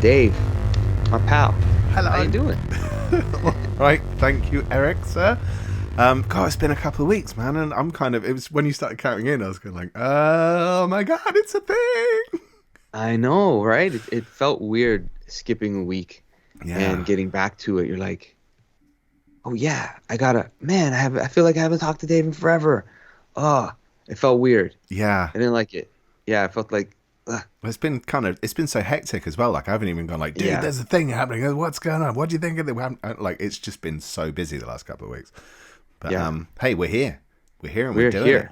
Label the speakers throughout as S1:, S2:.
S1: Dave, my pal.
S2: Hello.
S1: How you doing?
S2: Right, thank you, Eric, sir. God, it's been a couple of weeks, man, and I'm it was when you started counting in, I was going like, oh my God, it's a thing.
S1: I know, right? It felt weird skipping a week
S2: Yeah.
S1: and getting back to it. You're like, oh yeah, I feel like I haven't talked to Dave in forever. Oh, it felt weird.
S2: Yeah.
S1: I didn't like it. Yeah, I felt like, ugh.
S2: Well, it's been so hectic as well. Like, I haven't even gone like, dude,
S1: Yeah,
S2: there's a thing happening. What's going on? What do you think of it? Like, it's just been so busy the last couple of weeks. But,
S1: yeah,
S2: hey, we're here. We're here and we're
S1: we're
S2: doing it.
S1: here.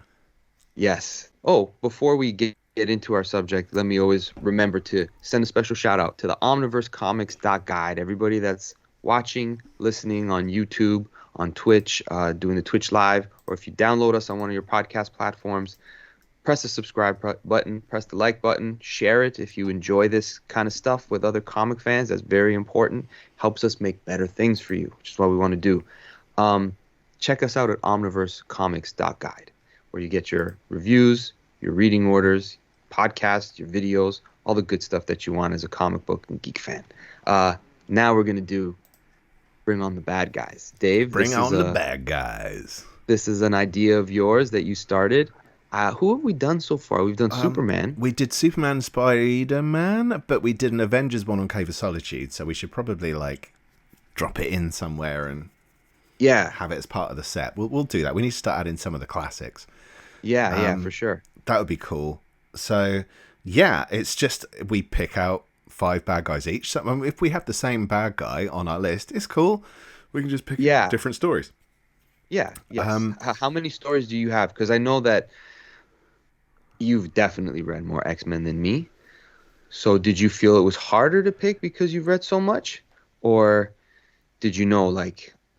S1: Yes. Oh, before we get into our subject, let me always remember to send a special shout out to the Omniverse Comics.guide. Everybody that's watching, listening on YouTube, on Twitch, doing the Twitch live, or if you download us on one of your podcast platforms, press the subscribe button, press the like button, share it if you enjoy this kind of stuff with other comic fans. That's very important. Helps us make better things for you, which is what we want to do. Check us out at omniversecomics.guide, where you get your reviews, your reading orders, podcasts, your videos, all the good stuff that you want as a comic book and geek fan. Now we're going to Bring on the Bad Guys. Dave,
S2: Bring on the bad guys.
S1: This is an idea of yours that you started. Who have we done so far? We've done Superman.
S2: We did Superman, Spider-Man, but we did an Avengers one on Cave of Solitude, so we should probably drop it in somewhere and have it as part of the set. We'll do that. We need to start adding some of the classics.
S1: Yeah, for sure.
S2: That would be cool. So yeah, it's just we pick out 5 bad guys each. So if we have the same bad guy on our list, it's cool. We can just pick different stories.
S1: Yeah. Yes. How many stories do you have? Because I know that you've definitely read more X-Men than me. So did you feel it was harder to pick because you've read so much? Or did you know,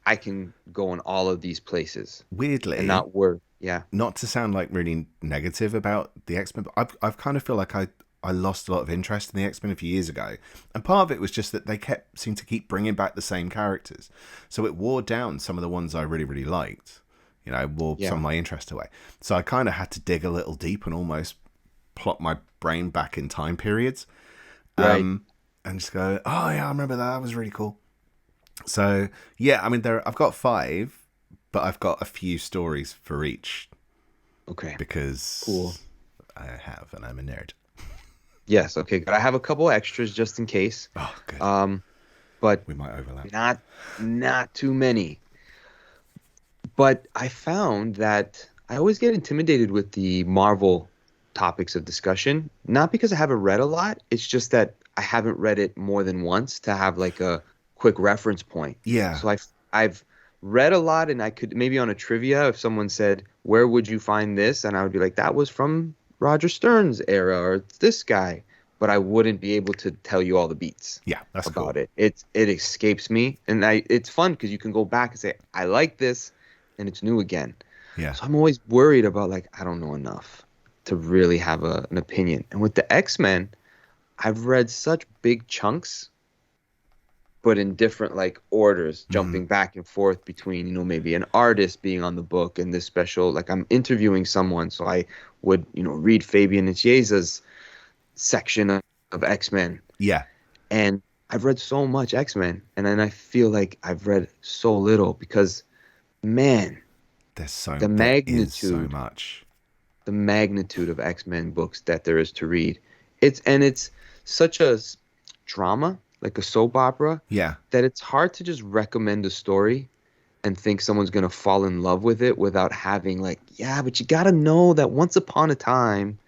S1: I can go in all of these places?
S2: Weirdly.
S1: And not worry. Yeah.
S2: Not to sound really negative about the X-Men, but I've kind of feel like I lost a lot of interest in the X-Men a few years ago. And part of it was just that they seemed to keep bringing back the same characters. So it wore down some of the ones I really, really liked. Wore some of my interest away. So I kind of had to dig a little deep and almost plot my brain back in time periods.
S1: Right.
S2: And just go, oh yeah, I remember that. That was really cool. So yeah, I mean, I've got 5, but I've got a few stories for each.
S1: Okay.
S2: Because
S1: cool.
S2: I have, and I'm a nerd.
S1: Yes. Okay. Good. I have a couple extras just in case.
S2: Oh, good.
S1: But
S2: we might overlap.
S1: Not too many. But I found that I always get intimidated with the Marvel topics of discussion. Not because I haven't read a lot. It's just that I haven't read it more than once to have a quick reference point.
S2: Yeah.
S1: So I've read a lot, and I could maybe on a trivia, if someone said, where would you find this? And I would be like, that was from Roger Stern's era, or it's this guy. But I wouldn't be able to tell you all the beats.
S2: Yeah, that's
S1: about
S2: cool.
S1: it. It escapes me, and it's fun because you can go back and say, I like this, and it's new again.
S2: Yeah.
S1: So I'm always worried about I don't know enough to really have an opinion. And with the X-Men, I've read such big chunks, but in different orders, jumping back and forth between, maybe an artist being on the book and this special, I'm interviewing someone. So I would, read Fabian Nicieza's section of X-Men.
S2: Yeah.
S1: And I've read so much X-Men, and then I feel like I've read so little because, man,
S2: there is so much.
S1: The magnitude of X-Men books that there is to read. It's such a drama, like a soap opera, that it's hard to just recommend a story and think someone's going to fall in love with it without having but you got to know that once upon a time,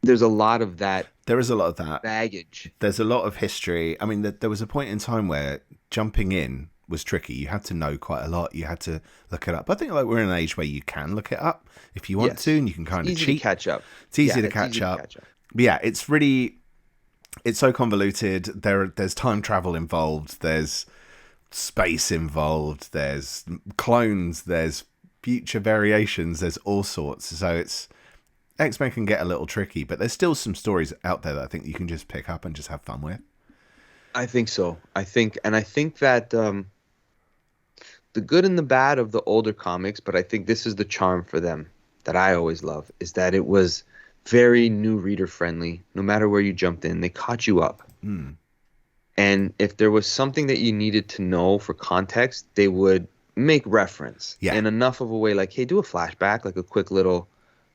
S1: there's a lot of that.
S2: There is a lot of that
S1: baggage.
S2: There's a lot of history. I mean, there was a point in time where jumping in was tricky. You had to know quite a lot. You had to look it up. I think we're in an age where you can look it up if you want to, and you can kind of cheat.
S1: To catch up.
S2: It's easy to catch up. But yeah, it's so convoluted. There's time travel involved. There's space involved. There's clones. There's future variations. There's all sorts. So X-Men can get a little tricky, but there's still some stories out there that I think you can just pick up and just have fun with.
S1: I think so. I think that the good and the bad of the older comics, but I think this is the charm for them that I always love, is that it was very new reader friendly. No matter where you jumped in, they caught you up.
S2: Mm.
S1: And if there was something that you needed to know for context, they would make reference
S2: Yeah.
S1: in enough of a way like, hey, do a flashback, like a quick little,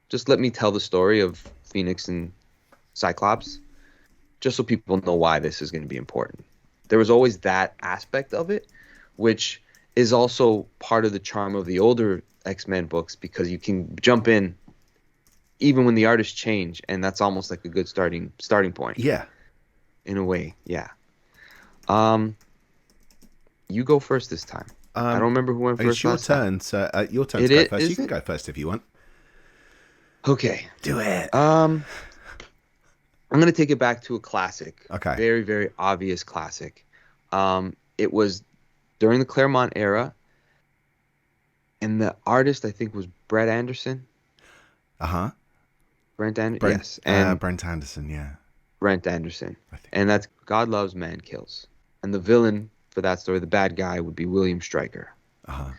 S1: just let me tell the story of Phoenix and Cyclops, just so people know why this is going to be important. There was always that aspect of it, which is also part of the charm of the older X-Men books, because you can jump in even when the artists change, and that's almost like a good starting point
S2: Yeah.
S1: in a way. Yeah. Um, you go first this time. I don't
S2: Um,
S1: remember who went
S2: it's
S1: first
S2: your
S1: last time.
S2: turn. So your turn to
S1: It
S2: go
S1: is,
S2: first. You
S1: is
S2: can
S1: it?
S2: go first if you want.
S1: Okay.
S2: Do it.
S1: I'm gonna take it back to a classic,
S2: Okay.
S1: very, very obvious classic. It was during the Claremont era, and the artist I think was Brett Anderson.
S2: Uh huh.
S1: Brent Anderson,
S2: Brent
S1: yes, and
S2: Brent Anderson. Yeah.
S1: Brent Anderson,
S2: I think.
S1: and that's God Loves, Man Kills, and the villain for that story, the bad guy, would be William Stryker,
S2: Uh huh.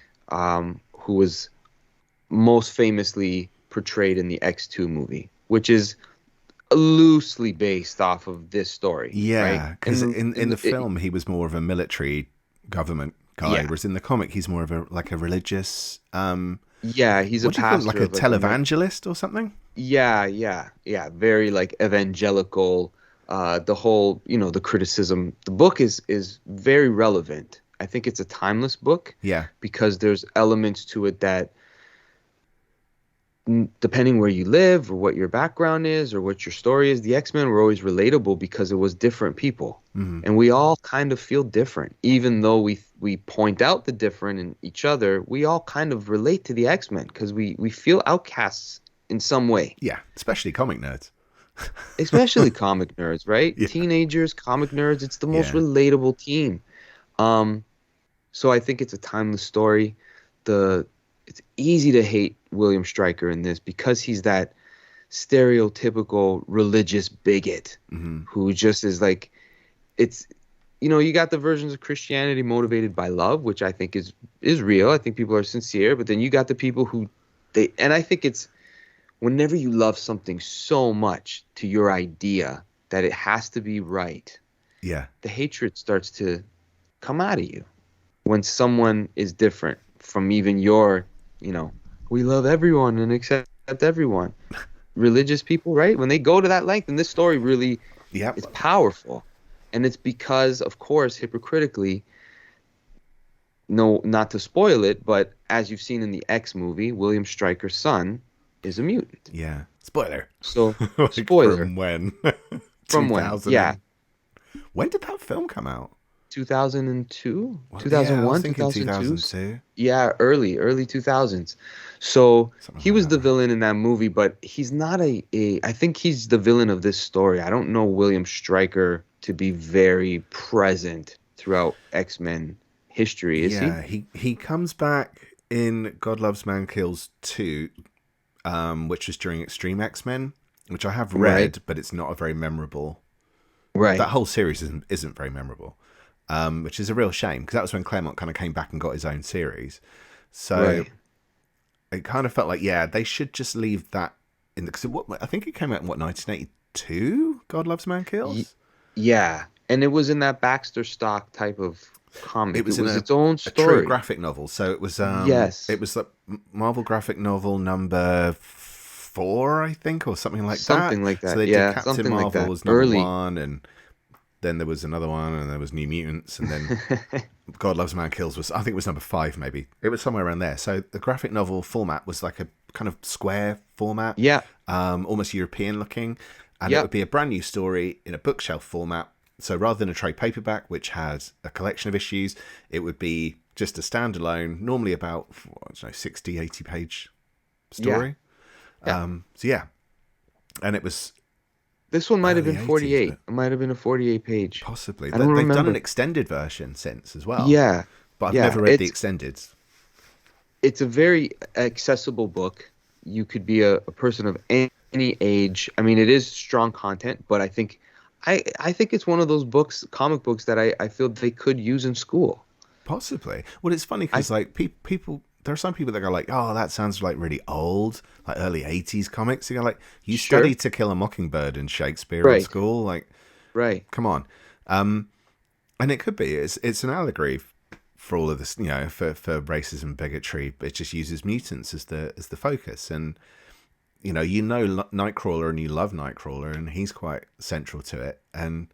S1: who was most famously portrayed in the X2 movie, which is loosely based off of this story, right?
S2: Yeah, because in the
S1: It,
S2: film he was more of a military government guy,
S1: yeah,
S2: whereas in the comic he's more of a like a religious
S1: yeah, he's a
S2: what do you call him, like
S1: pastor
S2: a
S1: of like a
S2: televangelist or something?
S1: yeah, very like evangelical. The whole, the criticism. The book is very relevant. I think it's a timeless book
S2: Yeah,
S1: because there's elements to it that, depending where you live or what your background is or what your story is, the X-Men were always relatable because it was different people.
S2: mm,
S1: And we all kind of feel different. Even though we point out the different in each other, we all kind of relate to the X-Men because we feel outcasts in some way.
S2: yeah, especially comic nerds.
S1: Especially comic nerds, right?
S2: Yeah,
S1: Teenagers, comic nerds, it's the most
S2: yeah,
S1: relatable team. Um, so I think it's a timeless story. It's easy to hate William Stryker in this because he's that stereotypical religious bigot
S2: mm,
S1: who just is like, it's, you got the versions of Christianity motivated by love, which I think is real. I think people are sincere, but then you got the people who and I think it's whenever you love something so much to your idea that it has to be right,
S2: yeah,
S1: the hatred starts to come out of you when someone is different from even you know, we love everyone and accept everyone. Religious people, right? When they go to that length, and this story really,
S2: yeah.
S1: it's powerful. And it's because, of course, hypocritically, no, not to spoil it, but as you've seen in the X movie, William Stryker's son is a mutant.
S2: Yeah. Spoiler.
S1: So,
S2: Like
S1: spoiler
S2: from when?
S1: from when?
S2: 2000
S1: Yeah,
S2: and when did that film come out?
S1: 2002,
S2: Well, yeah, I was
S1: 2001,
S2: thinking
S1: 2002.
S2: 2002.
S1: Yeah, early 2000s. So
S2: Something
S1: he
S2: like
S1: was the
S2: that.
S1: villain in that movie, but he's not I think he's the villain of this story. I don't know William Stryker to be very present throughout X-Men history, is he?
S2: Yeah, he comes back in God Loves Man Kills 2, which was during Extreme X-Men, which I have
S1: Right,
S2: read, but it's not a very memorable. That
S1: right,
S2: whole series isn't very memorable, which is a real shame because that was when Claremont kind of came back and got his own series. So
S1: right.
S2: it kind of felt like, yeah, they should just leave that in the. Cause I think it came out in what, 1982? God Loves Man
S1: Y-
S2: Kills.
S1: yeah, and it was in that Baxter stock type of
S2: It
S1: comic. It
S2: was in
S1: was its own
S2: a true
S1: story.
S2: graphic novel. So it
S1: Yes,
S2: was like Marvel graphic novel number 4, I think, or something like that.
S1: something like
S2: So
S1: that.
S2: they did
S1: Yeah,
S2: Captain
S1: something like
S2: Marvel
S1: that.
S2: was number
S1: Early.
S2: 1, and then there was another one, and there was New Mutants, and then God Loves Man Kills was, I think it was number 5, maybe. It was somewhere around there. So the graphic novel format was like a kind of square format,
S1: Yeah,
S2: almost European looking, and it
S1: yep.
S2: would be a brand new story in a bookshelf format. So rather than a trade paperback, which has a collection of issues, it would be just a standalone, normally about, I don't know, 60, 80 page
S1: Yeah,
S2: story.
S1: yeah.
S2: So yeah, and it was
S1: This one might have
S2: early
S1: been
S2: 80s,
S1: 48.
S2: but
S1: It might have been a 48 page.
S2: possibly.
S1: I don't
S2: They've done an
S1: remember.
S2: extended version since as well,
S1: Yeah,
S2: but I've
S1: yeah.
S2: never read the extended.
S1: It's a very accessible book. You could be a person of any age. I mean, it is strong content, but I think it's one of those books, comic books, that I feel they could use in school.
S2: Possibly. Well, it's funny
S1: I
S2: because like people, there are some people that go like, "Oh, that sounds like really old, like early '80s comics." You go like, "You
S1: Sure.
S2: studied To Kill a Mockingbird in Shakespeare in
S1: Right.
S2: school, like."
S1: Right.
S2: Come on. Um, and it could be. It's an allegory for all of this, for racism, bigotry. It just uses mutants as the focus, and Nightcrawler, and you love Nightcrawler, and he's quite central to it, and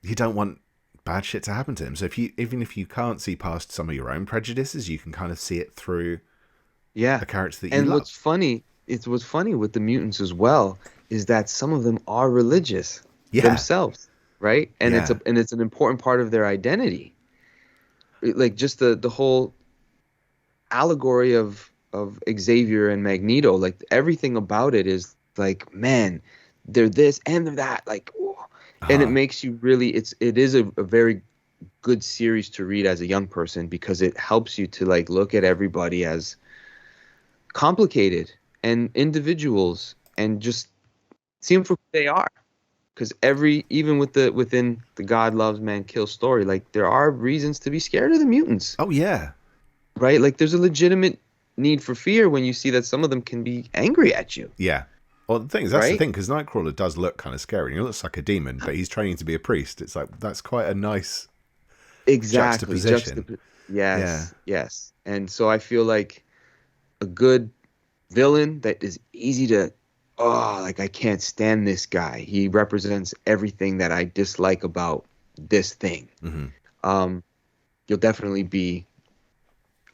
S2: you don't want bad shit to happen to him. So even if you can't see past some of your own prejudices, you can kind of see it through
S1: Yeah.
S2: a character that you
S1: And
S2: love.
S1: what's funny with the mutants as well is that some of them are religious
S2: Yeah,
S1: themselves, right? And
S2: yeah,
S1: it's an important part of their identity. Like just the whole allegory of Xavier and Magneto, like everything about it is like, man, they're this and they're that, like, ooh. And it
S2: uh,
S1: makes you really, it is a very good series to read as a young person because it helps you to like look at everybody as complicated and individuals and just see them for who they are. Because even within the God loves man kills story, like there are reasons to be scared of the mutants,
S2: oh yeah,
S1: right? Like there's a legitimate need for fear when you see that some of them can be angry at you,
S2: yeah. Well, that's the
S1: right?
S2: thing, because Nightcrawler does look kind of scary. He looks like a demon, but he's training to be a priest. It's like that's quite a nice
S1: Exactly.
S2: juxtaposition. Yeah,
S1: Yes, yes. And so I feel like a good villain that is easy to, oh, like I can't stand this guy. He represents everything that I dislike about this thing.
S2: hmm
S1: Um, you'll definitely be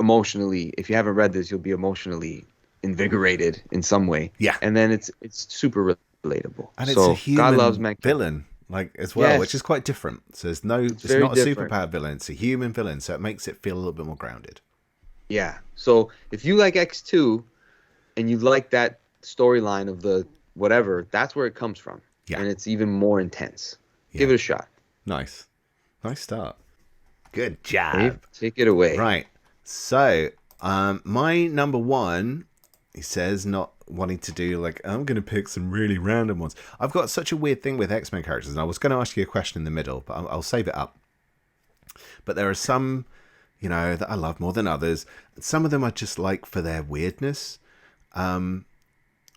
S1: emotionally, if you haven't read this, you'll be emotionally invigorated in some way.
S2: yeah.
S1: And then it's super relatable.
S2: And it's a
S1: So God loves
S2: human
S1: man kills.
S2: villain, like as well, which is
S1: Yes,
S2: quite different. So
S1: it's
S2: it's
S1: very
S2: not a
S1: different.
S2: superpowered villain; it's a human villain. So it makes it feel a little bit more grounded.
S1: Yeah. So if you like X2 and you like that storyline of the whatever, that's where it comes from.
S2: Yeah,
S1: And it's even more intense. Give
S2: yeah,
S1: it a shot.
S2: nice, nice start. Good
S1: Dave,
S2: job.
S1: take it away.
S2: Right. So, my number one, he says, not wanting to do like I'm going to pick some really random ones. I've got such a weird thing with X-Men characters, and I was going to ask you a question in the middle, but I'll save it up. But there are some, that I love more than others. Some of them I just like for their weirdness.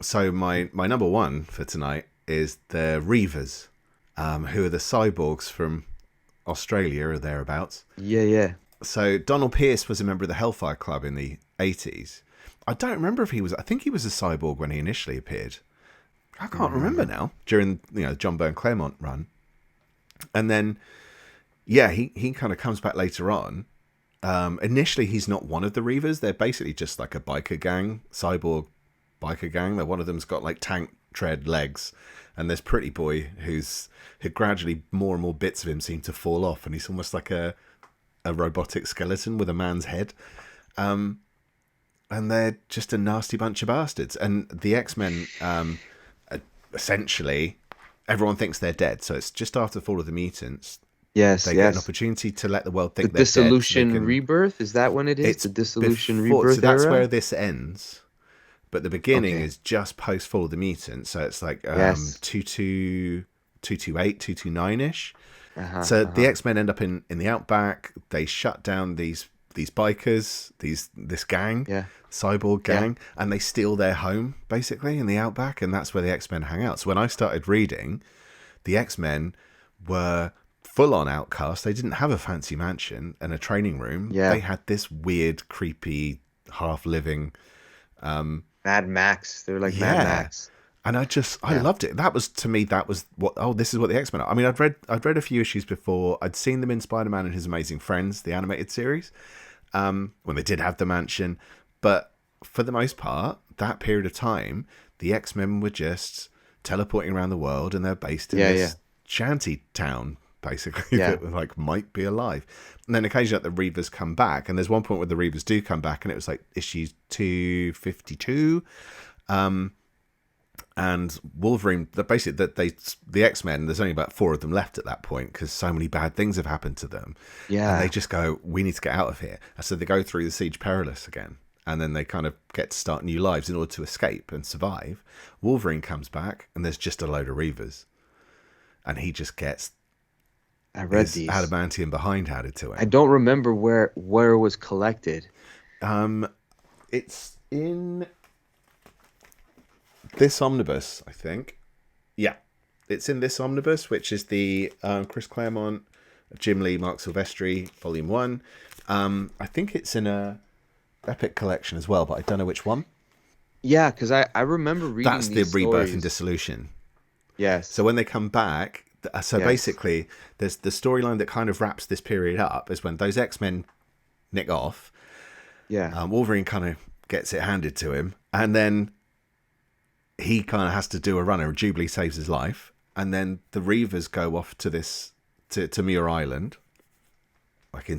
S2: So my number one for tonight is the Reavers, who are the cyborgs from Australia or thereabouts.
S1: Yeah, yeah.
S2: So Donald Pierce was a member of the Hellfire Club in the 80s. I don't remember if he was. I think he was a cyborg when he initially appeared. I
S1: Don't
S2: can't remember
S1: remember.
S2: now during John Byrne Claremont run, and then yeah, he kind of comes back later on. Initially, he's not one of the Reavers. They're basically just like a biker gang, cyborg biker gang. That one of them's got like tank tread legs, and there's Pretty Boy who gradually more and more bits of him seem to fall off, and he's almost like a robotic skeleton with a man's head. And they're just a nasty bunch of bastards. And the X-Men, essentially, everyone thinks they're dead. So it's just after the fall of the mutants,
S1: Yes,
S2: they get an
S1: yes.
S2: opportunity to let the world
S1: The
S2: think they're dead, so they
S1: Dissolution
S2: can.
S1: Rebirth, is that when it is?
S2: It's
S1: The Dissolution
S2: before, so
S1: Rebirth
S2: that's
S1: era?
S2: where this ends. But the beginning
S1: Okay.
S2: is just post fall of the mutants, so it's like
S1: Yes.
S2: 228, 229 ish.
S1: Uh-huh,
S2: So the
S1: uh-huh.
S2: X Men end up in the outback. They shut down these bikers, this gang,
S1: Yeah.
S2: cyborg
S1: Yeah.
S2: gang, and they steal their home basically in the outback, and that's where the X Men hang out. So when I started reading, the X Men were full on outcast. They didn't have a fancy mansion and a training room. They
S1: Yeah.
S2: had this weird, creepy, half living.
S1: Mad Max. They're like Mad
S2: Yeah,
S1: Max.
S2: and I
S1: Yeah.
S2: loved it. That was, to me, that was what. Oh, this is what the X Men are. I mean, I'd read a few issues before. I'd seen them in Spider Man and His Amazing Friends, the animated series, when they did have the mansion. But for the most part, that period of time, the X Men were just teleporting around the world, and they're based in
S1: Yeah, yeah.
S2: this shanty town, basically,
S1: Yeah.
S2: that like might be alive. And then occasionally the Reavers come back, and there's one point where the Reavers do come back, and it was like issue 252. And Wolverine, basically, the X-Men, there's only about 4 of them left at that point because so many bad things have happened to them, and they
S1: Yeah.
S2: just go, we need to get out of here. And so they go through the Siege Perilous again, and then they kind of get to start new lives in order to escape and survive. Wolverine comes back, and there's just a load of Reavers, and he just gets
S1: I read
S2: his
S1: these.
S2: adamantium behind handed to
S1: I
S2: him.
S1: don't remember where it was collected.
S2: Um, it's in this omnibus, I think. Yeah, It's in this Omniverse, which is the Chris Claremont, Jim Lee, Mark Silvestri, Volume 1. I think it's in a Epic collection as well, but I don't know which one.
S1: Yeah, because I remember reading
S2: That's the
S1: these
S2: Rebirth
S1: stories.
S2: and Dissolution.
S1: Yes.
S2: So when they come back, so
S1: Yes.
S2: basically, there's the storyline that kind of wraps this period up is when those X-Men nick off.
S1: Yeah.
S2: Wolverine kind of gets it handed to him, and then he kind of has to do a runner. Jubilee saves his life, and then the Reavers go off to this to Muir Island.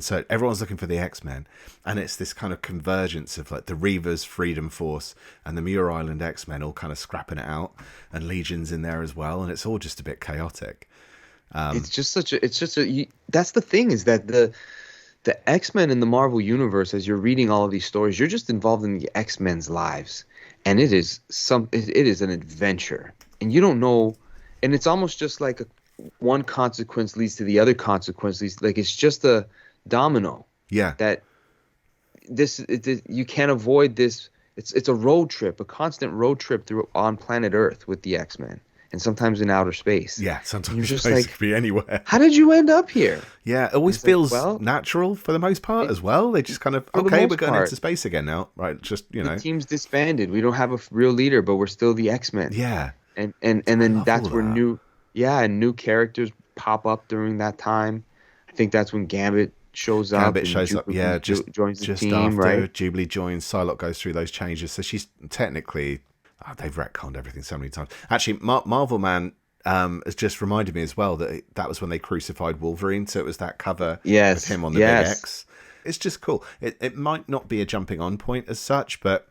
S2: So everyone's looking for the X-Men, and it's this kind of convergence of like the Reavers, Freedom Force, and the Muir Island X-Men all kind of scrapping it out, and Legion's in there as well, and it's all just a bit chaotic.
S1: It's just such a. It's just a. That's the thing, is that the X-Men in the Marvel universe, as you're reading all of these stories, you're just involved in the X-Men's lives, and it is an adventure, and you don't know, and it's almost just like one consequence leads to the other consequence leads, like it's just a domino.
S2: Yeah.
S1: That you can't avoid this. It's a road trip, a constant road trip through on planet Earth with the X-Men, and sometimes in outer space.
S2: Yeah, sometimes
S1: you're
S2: it's
S1: just like,
S2: could be anywhere.
S1: how did you end up here?
S2: Yeah, it always
S1: It's
S2: feels
S1: like, well,
S2: natural for the most part as well. They just kind of,
S1: for the
S2: okay,
S1: most
S2: we're going
S1: part.
S2: into space again now. Right, just,
S1: The team's disbanded. We don't have a real leader, but we're still the X-Men.
S2: Yeah.
S1: And then
S2: love
S1: that's
S2: all
S1: where
S2: that.
S1: new characters pop up during that time. I think that's when Gambit shows up.
S2: Gambit shows up, yeah,
S1: joins the
S2: just
S1: team,
S2: after
S1: right?
S2: Jubilee joins. Psylocke goes through those changes, so she's technically, they've retconned everything so many times. Actually, Marvel Man has just reminded me as well that was when they crucified Wolverine, so it was that cover with him on the big X. It's just cool. It might not be a jumping on point as such, but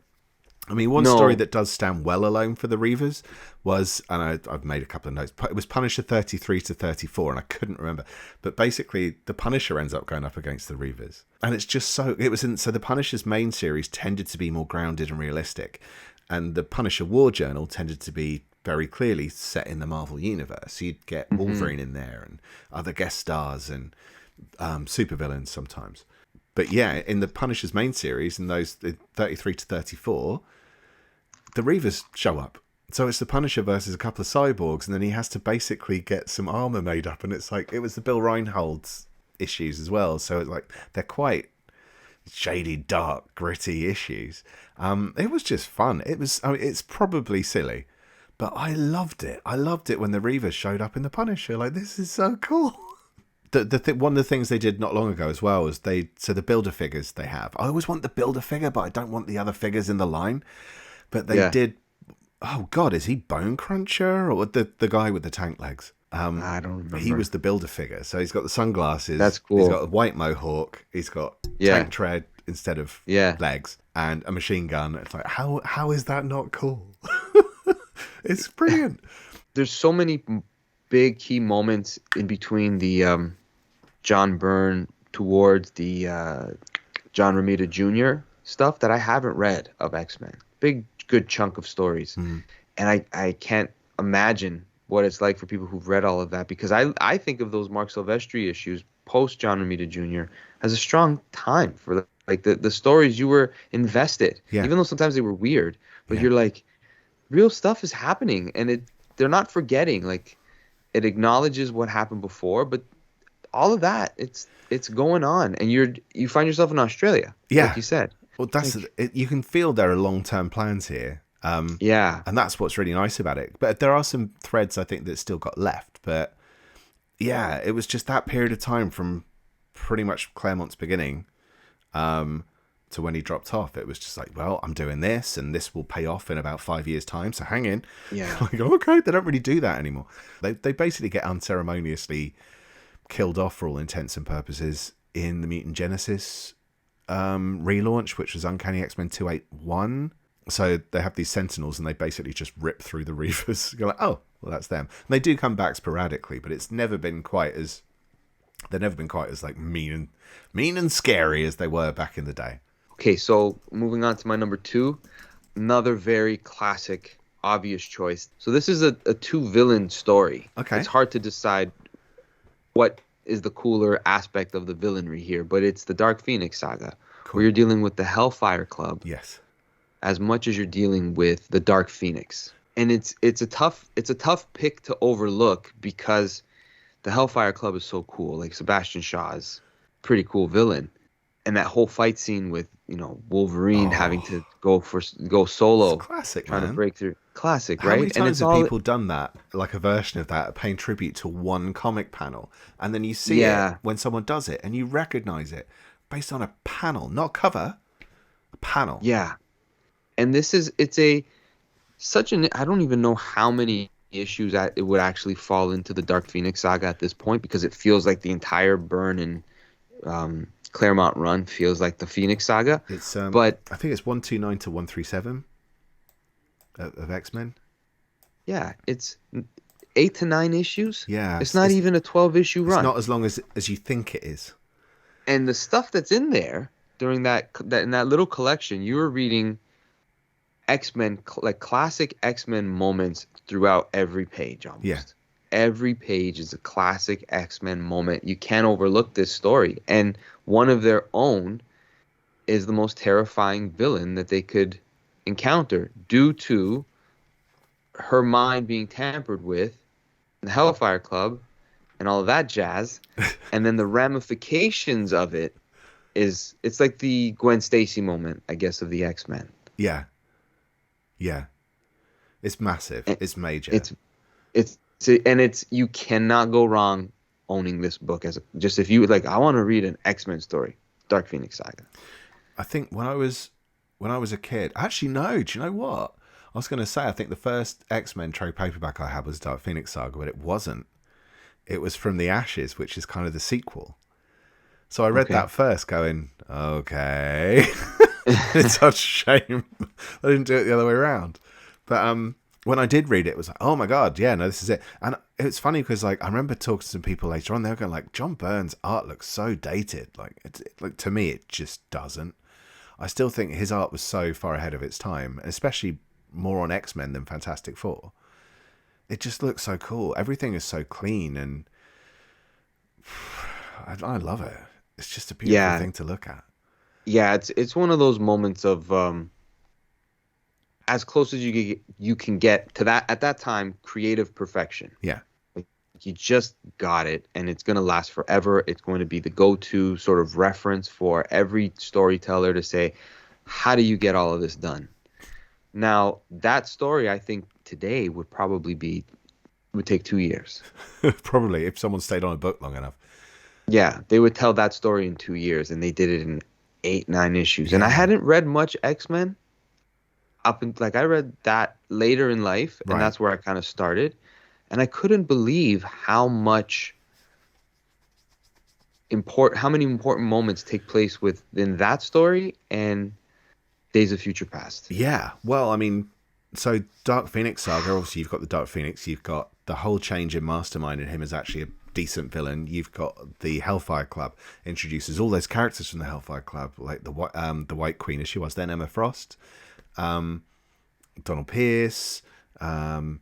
S2: I mean, one story that does stand well alone for the Reavers was, and I've made a couple of notes, it was Punisher 33 to 34, and I couldn't remember. But basically, the Punisher ends up going up against the Reavers. And it's just so the Punisher's main series tended to be more grounded and realistic. And the Punisher War Journal tended to be very clearly set in the Marvel Universe. You'd get Wolverine in there and other guest stars and supervillains sometimes. But yeah, in the Punisher's main series, in those 33 to 34, the Reavers show up. So it's the Punisher versus a couple of cyborgs, and then he has to basically get some armor made up. And it's like, it was the Bill Reinhold's issues as well. So it's like, they're quite shady, dark, gritty issues. It was just fun. It's probably silly, but I loved it. I loved it when the Reavers showed up in the Punisher. Like, this is so cool. One of the things they did not long ago as well was the Builder figures they have. I always want the Builder figure, but I don't want the other figures in the line. But they did. Oh God, is he Bone Cruncher or the guy with the tank legs?
S1: I don't remember.
S2: He was the Builder figure, so he's got the sunglasses.
S1: That's cool.
S2: He's got a white mohawk. He's got tank tread instead of legs, and a machine gun. It's like, how is that not cool? It's brilliant.
S1: There's so many big key moments in between the John Byrne towards the John Romita Jr. stuff that I haven't read of X-Men. Big, good chunk of stories. And I can't imagine what it's like for people who've read all of that, because I think of those Mark Silvestri issues post John Romita Jr. as a strong time for like the stories you were invested. Even though sometimes they were weird, but you're like, real stuff is happening, and they're not forgetting. Like, it acknowledges what happened before, but all of that, it's going on, and you find yourself in Australia, like you said.
S2: Well, you can feel there are long-term plans here. And that's what's really nice about it. But there are some threads I think that still got left. But yeah, it was just that period of time from pretty much Claremont's beginning to when he dropped off. It was just like, well, I'm doing this, and this will pay off in about 5 years' time, so hang in. Like, okay, they don't really do that anymore. They basically get unceremoniously killed off for all intents and purposes in the Mutant Genesis relaunch, which was Uncanny X-Men 281. So they have these Sentinels, and they basically just rip through the Reavers. You're like, oh, well, that's them. And they do come back sporadically, but they've never been quite as like mean and scary as they were back in the day.
S1: Okay, so moving on to my number 2, another very classic, obvious choice. So this is a 2-villain story.
S2: Okay.
S1: It's hard to decide what is the cooler aspect of the villainry here, but it's the Dark Phoenix saga, where you're dealing with the Hellfire Club.
S2: Yes.
S1: As much as you're dealing with the Dark Phoenix. and it's a tough pick to overlook because the Hellfire Club is so cool. Like Sebastian Shaw is pretty cool villain, and that whole fight scene with Wolverine having
S2: Oh,
S1: to go
S2: it's
S1: solo,
S2: classic,
S1: trying to
S2: man.
S1: break through. Classic,
S2: How many
S1: right? And
S2: times
S1: it's
S2: have
S1: all
S2: people done that, like a version of that, paying tribute to one comic panel, and then you see it
S1: yeah,
S2: when someone does it, and you recognize it based on a panel, not cover, a panel.
S1: yeah. And it's a such an I don't even know how many issues that it would actually fall into the Dark Phoenix saga at this point because it feels like the entire Byrne and Claremont run feels like the Phoenix saga.
S2: It's
S1: But
S2: I think it's 129 to 137 of X Men.
S1: yeah, it's 8 to 9 issues.
S2: Yeah,
S1: It's not even a 12 issue
S2: it's
S1: run.
S2: not as long as you think it is.
S1: And the stuff that's in there during that in that little collection, you were reading X-Men like classic X-Men moments throughout every page
S2: Yeah,
S1: almost. Every page is a classic X-Men moment. You can't overlook this story. And one of their own is the most terrifying villain that they could encounter due to her mind being tampered with in the Hellfire Club and all of that jazz. And then the ramifications of it's like the Gwen Stacy moment, I guess, of the X-Men.
S2: yeah, yeah. It's massive.
S1: And
S2: It's major.
S1: it's you cannot go wrong owning this book just if you like I want to read an X-Men story, Dark Phoenix Saga.
S2: I think when I was a kid, actually no. Do you know what? I was going to say I think the first X Men trade paperback I had was Dark Phoenix Saga, but it wasn't. It was From the Ashes, which is kind of the sequel. So I read
S1: Okay.
S2: that first, going, okay, it's such a shame I didn't do it the other way around. But when I did read it, it was like, oh my god, yeah, no, this is it. And it's funny because like I remember talking to some people later on, they were going like, John Byrne's art looks so dated. Like to me, it just doesn't. I still think his art was so far ahead of its time, especially more on X-Men than Fantastic Four. It just looks so cool. Everything is so clean, and I love it. It's just a beautiful
S1: Yeah.
S2: thing to look at.
S1: Yeah, it's one of those moments of as close as you can get to that at that time creative perfection.
S2: Yeah.
S1: Like you just got it and it's going to last forever. It's going to be the go-to sort of reference for every storyteller to say, how do you get all of this done? Now, that story I think today would take 2 years.
S2: Probably, if someone stayed on a book long enough.
S1: Yeah, they would tell that story in 2 years and they did it in 8, 9 issues. And I
S2: Yeah.
S1: hadn't read much X-Men like I read that later in life and
S2: Right.
S1: that's where I kind of started. And I couldn't believe how many important moments take place within that story and Days of Future Past.
S2: Yeah. Well, I mean, so Dark Phoenix Saga, obviously you've got the Dark Phoenix, you've got the whole change in Mastermind and him as actually a decent villain. You've got the Hellfire Club introduces all those characters from the Hellfire Club, like the White Queen as she was then, Emma Frost, Donald Pierce, Sebastian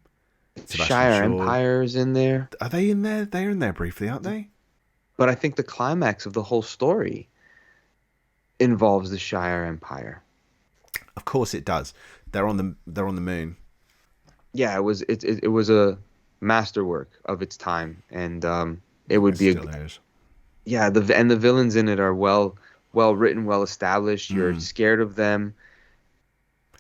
S1: Shire
S2: Shaw.
S1: Empire's in there,
S2: Are they in there? They're in there briefly, aren't they?
S1: but I think the climax of the whole story involves the Shire Empire.
S2: Of course it does. They're on the moon.
S1: Yeah, it was a masterwork of its time, and it would
S2: It
S1: be
S2: still is.
S1: yeah, the villains in it are well written, well established. You're scared of them,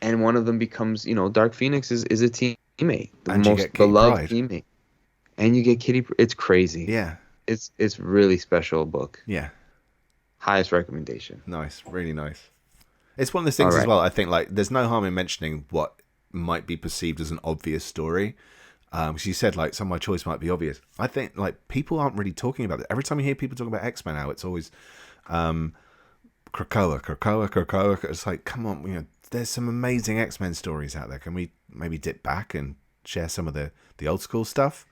S1: and one of them becomes, Dark Phoenix is a teammate, the
S2: And you
S1: most
S2: get Kitty
S1: beloved
S2: Pryde.
S1: teammate, and you get Kitty. It's crazy.
S2: Yeah.
S1: It's really special book.
S2: Yeah.
S1: Highest recommendation.
S2: Nice. Really nice. It's one of those
S1: All
S2: things as
S1: right.
S2: well. I think like there's no harm in mentioning what might be perceived as an obvious story. Because you said like some of my choice might be obvious. I think like people aren't really talking about it. Every time you hear people talking about X-Men now, it's always Krakoa. It's like, come on, there's some amazing X-Men stories out there. Can we maybe dip back and share some of the old school stuff?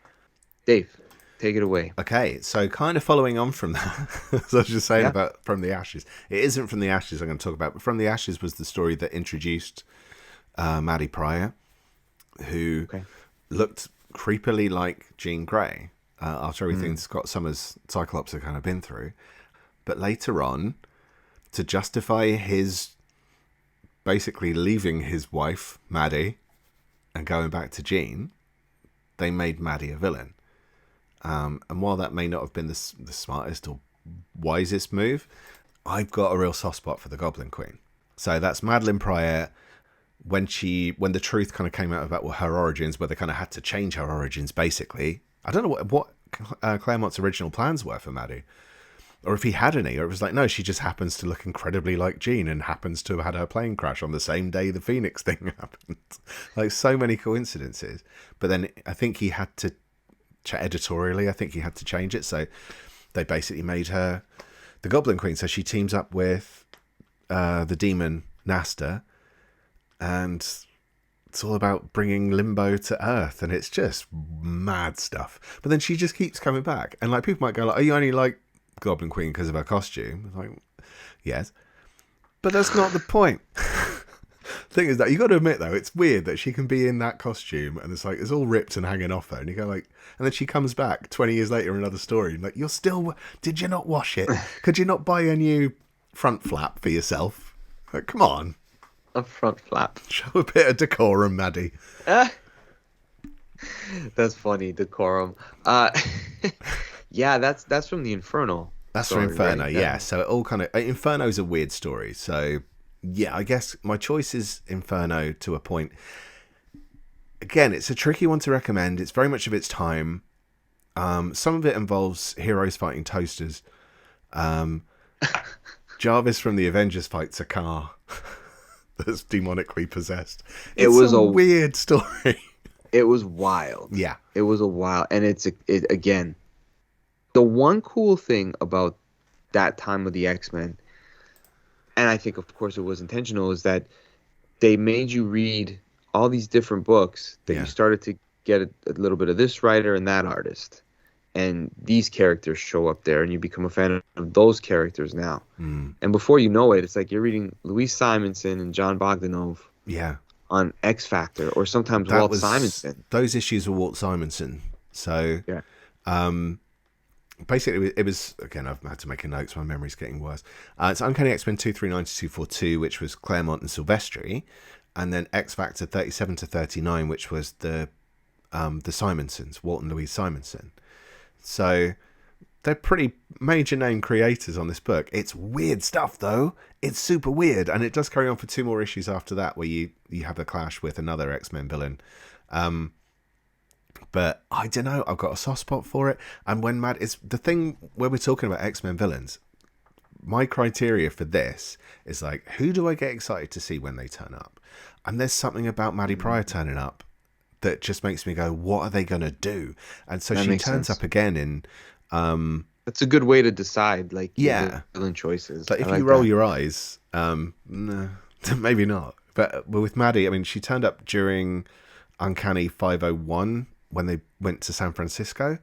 S1: Dave, take it away.
S2: Okay, so kind of following on from that, as I was just saying
S1: Yeah.
S2: about From the Ashes. It isn't From the Ashes I'm going to talk about, but From the Ashes was the story that introduced Maddie Pryor, who
S1: Okay.
S2: looked creepily like Jean Grey after everything Scott Summers' Cyclops had kind of been through. But later on, to justify his basically leaving his wife, Maddie, and going back to Jean, they made Maddie a villain. And while that may not have been the smartest or wisest move, I've got a real soft spot for the Goblin Queen. So that's Madeline Pryor when the truth kind of came out about her origins, where they kind of had to change her origins, basically. I don't know what Claremont's original plans were for Maddie, or if he had any, or it was like, no, she just happens to look incredibly like Jean and happens to have had her plane crash on the same day the Phoenix thing happened. Like, so many coincidences. But then I think he had to, editorially, I think he had to change it. So they basically made her the Goblin Queen. So she teams up with the demon Nasta, and it's all about bringing Limbo to Earth, and it's just mad stuff. But then she just keeps coming back, and like, people might go like, "Are you only like Goblin Queen because of her costume?" Like, yes, but that's not the point. Thing is that you got to admit though, it's weird that she can be in that costume and it's like it's all ripped and hanging off her, and you go like, and then she comes back 20 years later in another story, and like, you're still, did you not wash it? Could you not buy a new front flap for yourself? Like, come on,
S1: a front flap.
S2: Show a bit of decorum, Maddie.
S1: That's funny, decorum. Yeah, that's from the Inferno.
S2: That's
S1: story,
S2: from Inferno,
S1: right?
S2: yeah. So it all kind of, Inferno's a weird story. So yeah, I guess my choice is Inferno to a point. Again, it's a tricky one to recommend. It's very much of its time. Some of it involves heroes fighting toasters. Jarvis from the Avengers fights a car that's demonically possessed. It was a weird story.
S1: It was wild.
S2: Yeah.
S1: It was a wild. And again, the one cool thing about that time of the X-Men, and I think, of course, it was intentional, is that they made you read all these different books that you started to get a little bit of this writer and that artist. And these characters show up there, and you become a fan of those characters now. And before you know it, it's like you're reading Louise Simonson and John Bogdanove on X Factor, or sometimes Walt Simonson.
S2: Those issues were Walt Simonson. So basically, it was, again, I've had to make a note, so my memory's getting worse. It's Uncanny X-Men 239 to 242, which was Claremont and Silvestri, and then X Factor 37 to 39, which was the Simonsons, Walt and Louise Simonson. So they're pretty major name creators on this book. It's weird stuff, though. It's super weird, and it does carry on for 2 more issues after that, where you have a clash with another X-Men villain. But I don't know, I've got a soft spot for it. And when it's the thing where we're talking about X-Men villains, my criteria for this is like, who do I get excited to see when they turn up? And there's something about Maddie Pryor turning up that just makes me go, what are they going to do? And so she turns up again in...
S1: That's a good way to decide, like, villain choices.
S2: But if you roll your eyes, no, maybe not. But with Maddie, I mean, she turned up during Uncanny 501 when they went to San Francisco.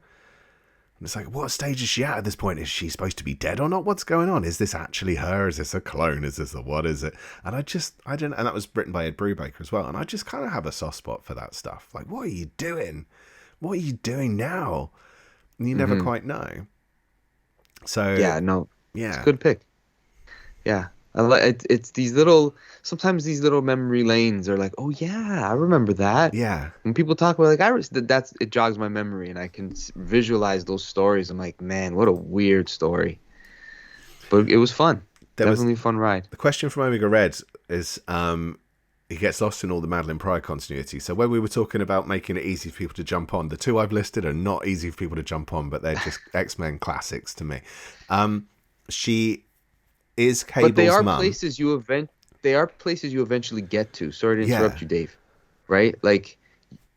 S2: And it's like, what stage is she at this point? Is she supposed to be dead or not? What's going on? Is this actually her? Is this a clone? Is this what is it? And I didn't, and that was written by Ed Brubaker as well. And I just kind of have a soft spot for that stuff. Like, what are you doing? What are you doing now? And you never quite know. So
S1: it's a good pick. Yeah, I like it's these little. Sometimes these little memory lanes are like, oh yeah, I remember that.
S2: Yeah.
S1: When people talk about it jogs my memory, and I can visualize those stories. I'm like, man, what a weird story. But it was fun. Definitely a fun ride.
S2: The question from Omega Red is, he gets lost in all the Madeline Pryor continuity. So when we were talking about making it easy for people to jump on, the 2 I've listed are not easy for people to jump on, but they're just X-Men classics to me. She is Cable's
S1: but they are
S2: mum.
S1: They are places you eventually get to. Sorry to interrupt you, Dave. Right? Like,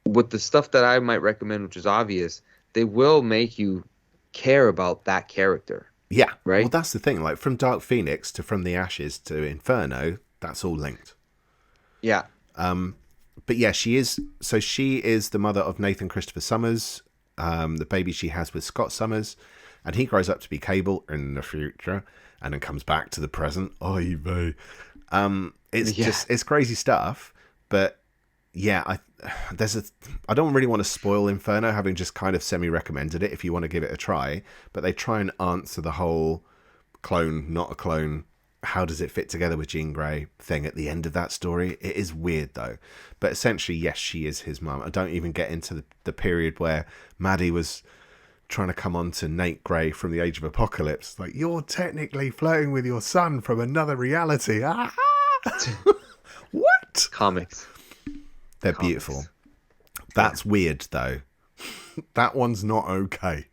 S1: with the stuff that I might recommend, which is obvious, they will make you care about that character.
S2: Yeah.
S1: Right?
S2: Well, that's the thing. Like, from Dark Phoenix to From the Ashes to Inferno, that's all linked.
S1: Yeah.
S2: But yeah, she is the mother of Nathan Christopher Summers, the baby she has with Scott Summers, and he grows up to be Cable in the future and then comes back to the present. Oy vey. It's crazy stuff, but yeah, I don't really want to spoil Inferno, having just kind of semi-recommended it if you want to give it a try, but they try and answer the whole clone, not a clone how does it fit together with Jean Grey thing at the end of that story. It is weird though, but essentially yes, she is his mum. I don't even get into the period where Maddie was trying to come on to Nate Grey from the Age of Apocalypse, like, you're technically flirting with your son from another reality. What?
S1: Comics.
S2: They're beautiful. That's weird though. That one's not okay.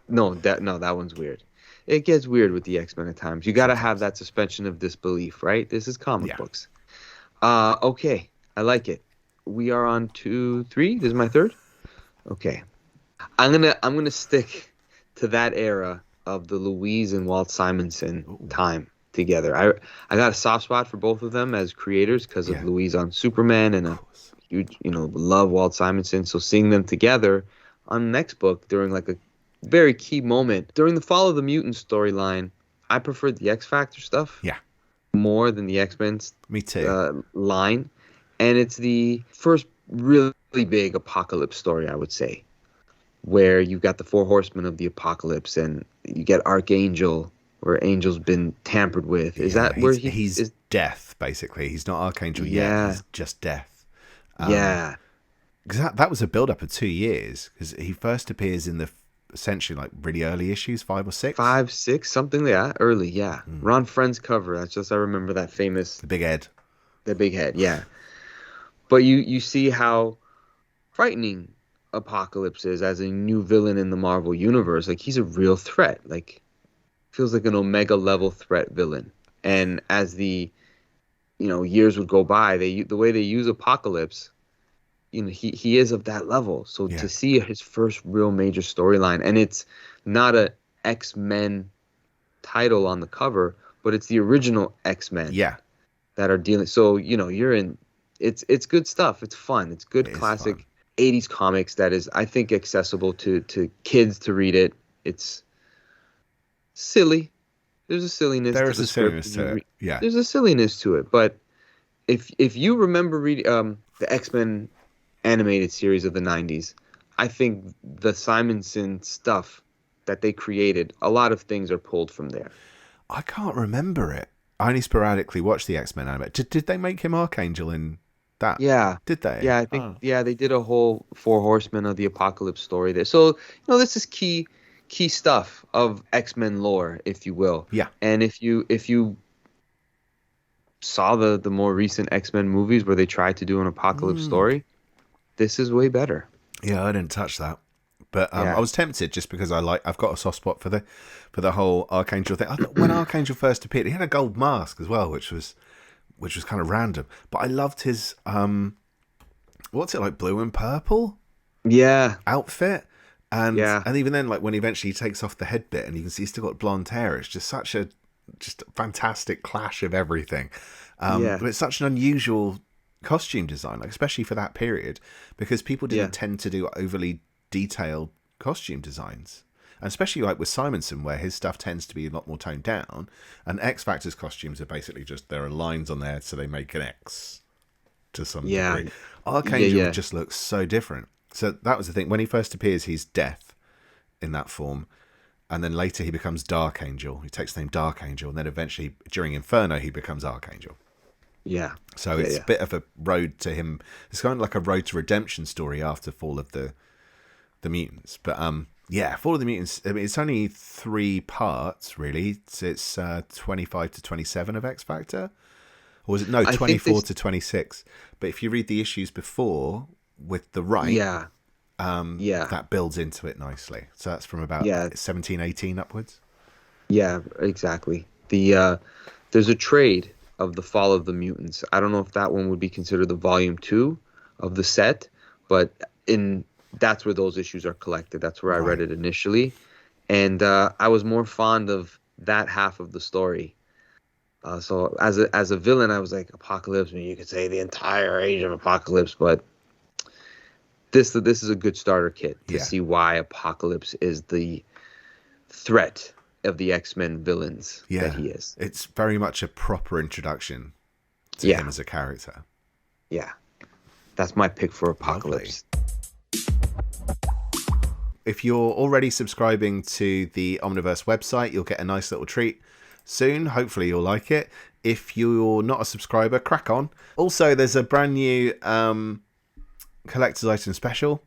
S1: No, that one's weird. It gets weird with the X-Men at times. You got to have that suspension of disbelief, right? This is comic books. Okay, I like it. We are on 2, 3. This is my third. Okay, I'm gonna stick to that era of the Louise and Walt Simonson time together. I got a soft spot for both of them as creators because of Louise on Superman and a huge, love Walt Simonson. So seeing them together on the next book during like a very key moment during the Fall of the Mutant storyline, I preferred the X Factor stuff more than the X-Men
S2: Me too.
S1: line. And it's the first really big apocalypse story, I would say, where you've got the 4 horsemen of the apocalypse and you get Archangel, where Angel's been tampered with. Is that where
S2: he's death, basically? He's not Archangel yet. He's just death. Because that was a build-up of 2 years, because he first appears in the essentially like really early issues, 5 or 6.
S1: 5, 6, something like that. Early, yeah. Ron Friend's cover. That's just, I remember that famous.
S2: The big head.
S1: The big head, yeah. But you see how frightening Apocalypse is as a new villain in the Marvel universe. Like, he's a real threat. Like, feels like an Omega level threat villain. And as the years would go by, the way they use Apocalypse, he is of that level. So to see his first real major storyline, and it's not a X-Men title on the cover, but it's the original X-Men that are dealing. So you're in. It's good stuff. It's fun. It's good classic 80s comics that is, I think, accessible to kids to read it. It's silly. There's a silliness.
S2: There is a silliness to it. Yeah.
S1: There's a silliness to it. But if you remember reading the X-Men animated series of the 90s, I think the Simonson stuff that they created, a lot of things are pulled from there.
S2: I can't remember it. I only sporadically watched the X-Men anime. Did they make him Archangel in that?
S1: Yeah.
S2: Did they?
S1: Yeah, I think they did a whole 4 Horsemen of the Apocalypse story there. So, this is key stuff of X-Men lore, if you will.
S2: Yeah.
S1: And if you saw the more recent X-Men movies where they tried to do an Apocalypse story, this is way better.
S2: Yeah, I didn't touch that. But I was tempted just because I've got a soft spot for the whole Archangel thing. I thought when Archangel first appeared, he had a gold mask as well, which was kind of random. But I loved his what's it, like, blue and purple?
S1: Yeah.
S2: Outfit. And even then, like, when eventually he takes off the head bit and you can see he's still got blonde hair, it's just such a fantastic clash of everything. But it's such an unusual costume design, like, especially for that period, because people didn't tend to do overly detailed costume designs, and especially like with Simonson, where his stuff tends to be a lot more toned down, and X Factor's costumes are basically just, there are lines on there so they make an X to some degree. Archangel just looks so different. So that was the thing. When he first appears, he's Death in that form, and then later he becomes Dark Angel. He takes the name Dark Angel, and then eventually during Inferno he becomes Archangel.
S1: Yeah.
S2: So it's a bit of a road to him. It's kind of like a road to redemption story after Fall of the Mutants. But Fall of the Mutants, I mean, it's only 3 parts, really. It's 25 to 27 of X Factor. Or was it? No, 24 to 26. But if you read the issues before with the that builds into it nicely. So that's from about 17, 18 upwards. Yeah,
S1: exactly. There's a trade of the Fall of the Mutants. I don't know if that one would be considered the volume 2 of the set, but that's where those issues are collected. That's where I read it initially. And I was more fond of that half of the story. So as a villain, I was like, Apocalypse, I mean, you could say the entire Age of Apocalypse, but this is a good starter kit to see why Apocalypse is the threat of the X-Men villains that he is.
S2: It's very much a proper introduction to him as a character.
S1: Yeah. That's my pick for Apocalypse.
S2: Lovely. If you're already subscribing to the Omniverse website, you'll get a nice little treat. soon. Hopefully you'll like it. If you're not a subscriber, crack on. Also, there's a brand new collector's item special.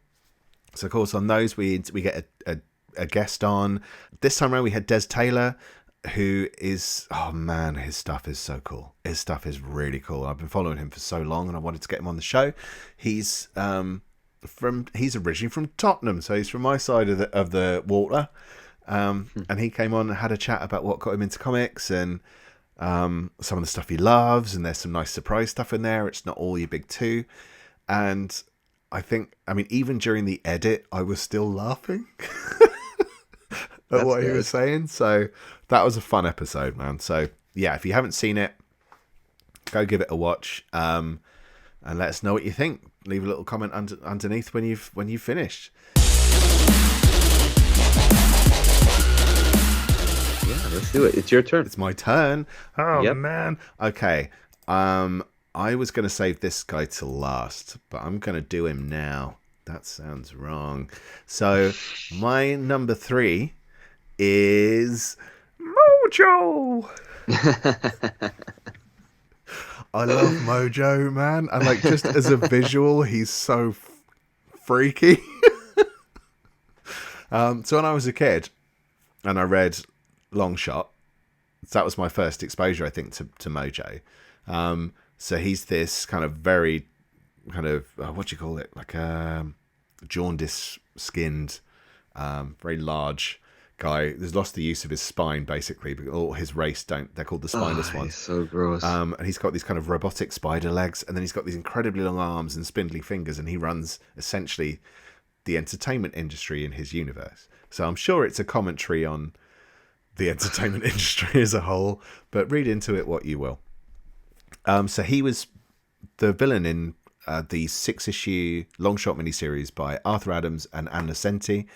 S2: So, of course, on those, we get a guest on. This time around, we had Des Taylor, who is... Oh, man, his stuff is so cool. His stuff is really cool. I've been following him for so long, and I wanted to get him on the show. He's originally from Tottenham, so he's from my side of the water. And he came on and had a chat about what got him into comics and some of the stuff he loves, and there's some nice surprise stuff in there. It's not all your big two. And I mean, even during the edit, I was still laughing at what he was saying. So that was a fun episode, man. So yeah, if you haven't seen it, go give it a watch, and let us know what you think. Leave a little comment underneath when you've finished.
S1: Yeah, let's do it. It's your turn.
S2: It's my turn. Oh, yep. Man. Okay. I was going to save this guy till last, but I'm going to do him now. That sounds wrong. So my number 3 is Mojo. I love Mojo, man. And like, just as a visual, he's so freaky. So when I was a kid and I read Long Shot, that was my first exposure, I think, to Mojo. So he's this kind of very kind of what do you call it, like jaundice skinned, very large guy who's lost the use of his spine, basically, but all his race don't. They're called the Spineless One.
S1: So gross.
S2: And he's got these kind of robotic spider legs, and then he's got these incredibly long arms and spindly fingers, and he runs essentially the entertainment industry in his universe. So I'm sure it's a commentary on the entertainment industry as a whole, but read into it what you will. So he was the villain in the 6-issue Long Shot miniseries by Arthur Adams and Ann Nocenti.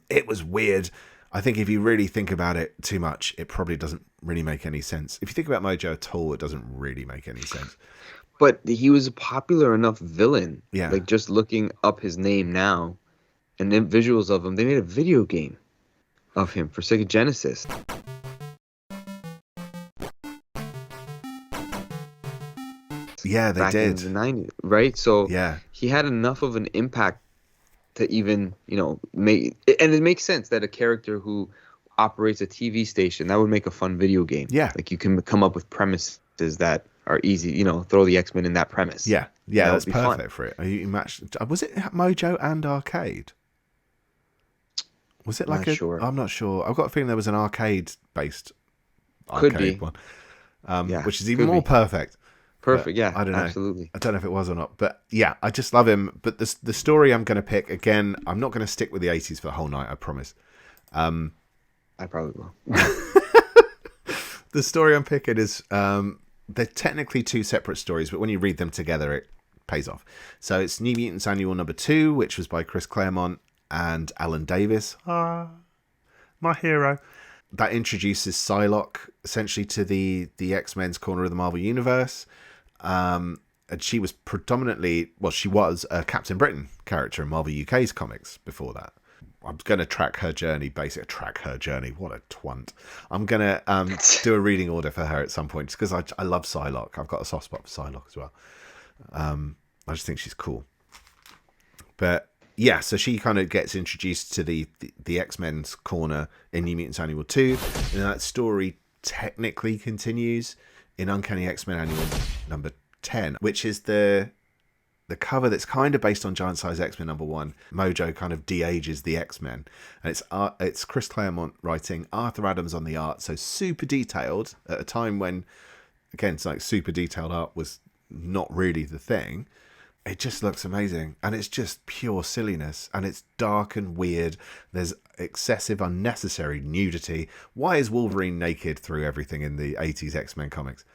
S2: It was weird. I think if you really think about it too much, it probably doesn't really make any sense. If you think about Mojo at all, it doesn't really make any sense.
S1: But he was a popular enough villain.
S2: Yeah.
S1: Like, just looking up his name now and then visuals of him, they made a video game of him for Sega Genesis.
S2: Yeah, they
S1: back
S2: did.
S1: in the 90s, right? So
S2: yeah,
S1: he had enough of an impact to even, make... And it makes sense that a character who operates a TV station, that would make a fun video game.
S2: Yeah.
S1: Like, you can come up with premises that are easy, throw the X-Men in that premise.
S2: Yeah, that's perfect
S1: fun
S2: for it. Was it Mojo and Arcade? Was it like
S1: sure.
S2: I'm not sure. I've got a feeling there was an arcade-based
S1: Could be.
S2: one,
S1: Yeah,
S2: which is even more perfect.
S1: Perfect, yeah,
S2: I don't know.
S1: Absolutely.
S2: I don't know if it was or not, but yeah, I just love him. But the story I'm going to pick, again, I'm not going to stick with the 80s for the whole night, I promise.
S1: I probably will.
S2: The story I'm picking is, they're technically 2 separate stories, but when you read them together, it pays off. So it's New Mutants Annual number 2, which was by Chris Claremont and Alan Davis. My hero. That introduces Psylocke essentially to the X-Men's corner of the Marvel Universe. And she was she was a Captain Britain character in Marvel UK's comics before that. I'm going to track her journey, what a twant. I'm going to do a reading order for her at some point, just because I love Psylocke. I've got a soft spot for Psylocke as well. I just think she's cool. But yeah, so she kind of gets introduced to the X-Men's corner in New Mutants Annual 2, and that story technically continues in Uncanny X-Men Annual number 10, which is the cover that's kind of based on Giant Size X-Men number 1. Mojo kind of de-ages the X-Men, and it's Chris Claremont writing, Arthur Adams on the art, so super detailed at a time when, again, it's like super detailed art was not really the thing. It just looks amazing, and it's just pure silliness, and it's dark and weird. There's excessive, unnecessary nudity. Why is Wolverine naked through everything in the 80s X-Men comics?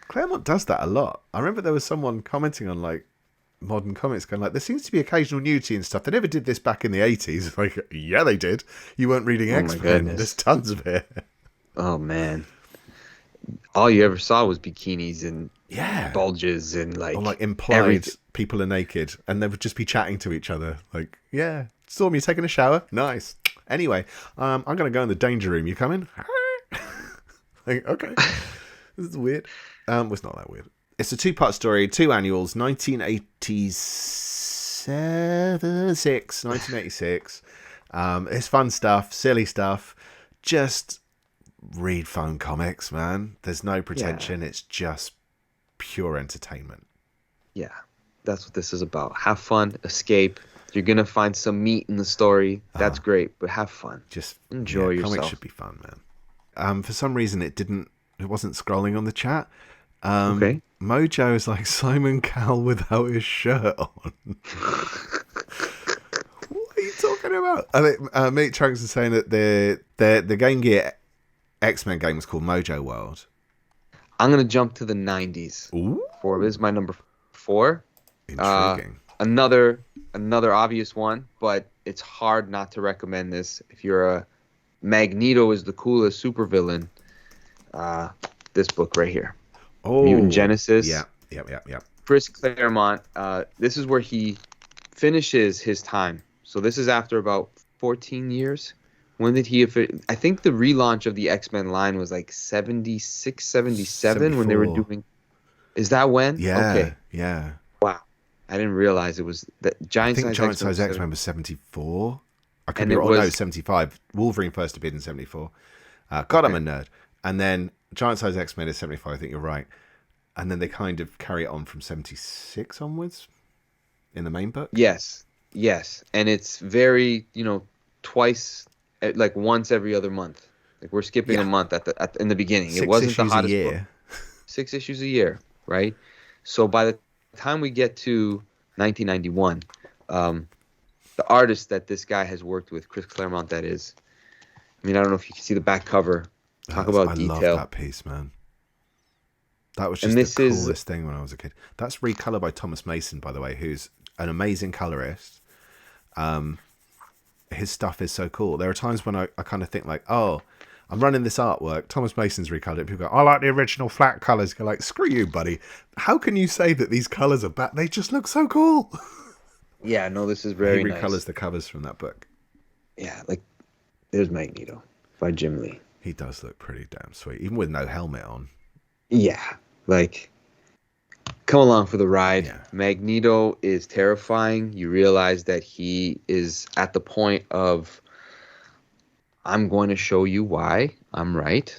S2: Claremont does that a lot. I remember there was someone commenting on like modern comics going like, there seems to be occasional nudity and stuff. They never did this back in the 80s. Like, yeah, they did. You weren't reading X-Men. There's tons of it.
S1: Oh, man. All you ever saw was bikinis and bulges and
S2: or like implied
S1: everything.
S2: People are naked and they would just be chatting to each other. Like, yeah, Storm, you taking a shower? Nice. Anyway, I'm going to go in the danger room. You coming? Like, okay. This is weird. Well, it's not that weird. It's a 2-part story, 2 annuals, 1986. It's fun stuff, silly stuff. Just read fun comics, man. There's no pretension.
S1: Yeah.
S2: It's just pure entertainment.
S1: Yeah. That's what this is about. Have fun, escape. You're going to find some meat in the story. That's great, but have fun.
S2: Just
S1: enjoy yourself.
S2: Comics should be fun, man. For some reason, it wasn't scrolling on the chat.
S1: Okay.
S2: Mojo is like Simon Cowell without his shirt on. What are you talking about? I think Meat Trunks is saying that the Game Gear X-Men game was called Mojo World.
S1: I'm gonna jump to the 90s.
S2: Ooh.
S1: This is my number 4.
S2: Intriguing.
S1: Another obvious one, but it's hard not to recommend this. If you're a Magneto is the coolest supervillain, this book right here.
S2: Oh,
S1: Mutant Genesis.
S2: Yeah.
S1: Chris Claremont. This is where he finishes his time. So this is after about 14 years. When did he? I think the relaunch of the X-Men line was like 76, 77 when they were doing. Is that when?
S2: Yeah.
S1: Okay.
S2: Yeah.
S1: Wow. I didn't realize it was that Giant Size
S2: X-Men was 74. I could
S1: And
S2: be
S1: it
S2: wrong.
S1: was-
S2: No, 75. Wolverine first appeared in 74. God, I'm a nerd. And then Giant Size X-Men is 75. I think you're right. And then they kind of carry it on from 76 onwards in the main book.
S1: Yes. And it's very, twice, like once every other month. Like we're skipping a month in the beginning.
S2: 6
S1: it wasn't the
S2: issues
S1: hottest
S2: a year.
S1: book. 6 issues a year, right? So by the time we get to 1991, the artist that this guy has worked with, Chris Claremont, that is. I mean, I don't know if you can see the back cover. Talk about detail.
S2: I love that piece, man. That was just the coolest thing when I was a kid. That's recolored by Thomas Mason, by the way, who's an amazing colorist. His stuff is so cool. There are times when I kind of think like, oh, I'm running this artwork. Thomas Mason's recolored it. People go, I like the original flat colors. Go like, screw you, buddy. How can you say that these colors are bad? They just look so cool.
S1: Yeah, no, this is very
S2: He
S1: nice.
S2: recolors the covers from that book.
S1: Yeah, like there's Magneto by Jim Lee.
S2: He does look pretty damn sweet, even with no helmet on.
S1: Yeah, like come along for the ride.
S2: Yeah.
S1: Magneto is terrifying. You realize that he is at the point of, I'm going to show you why I'm right.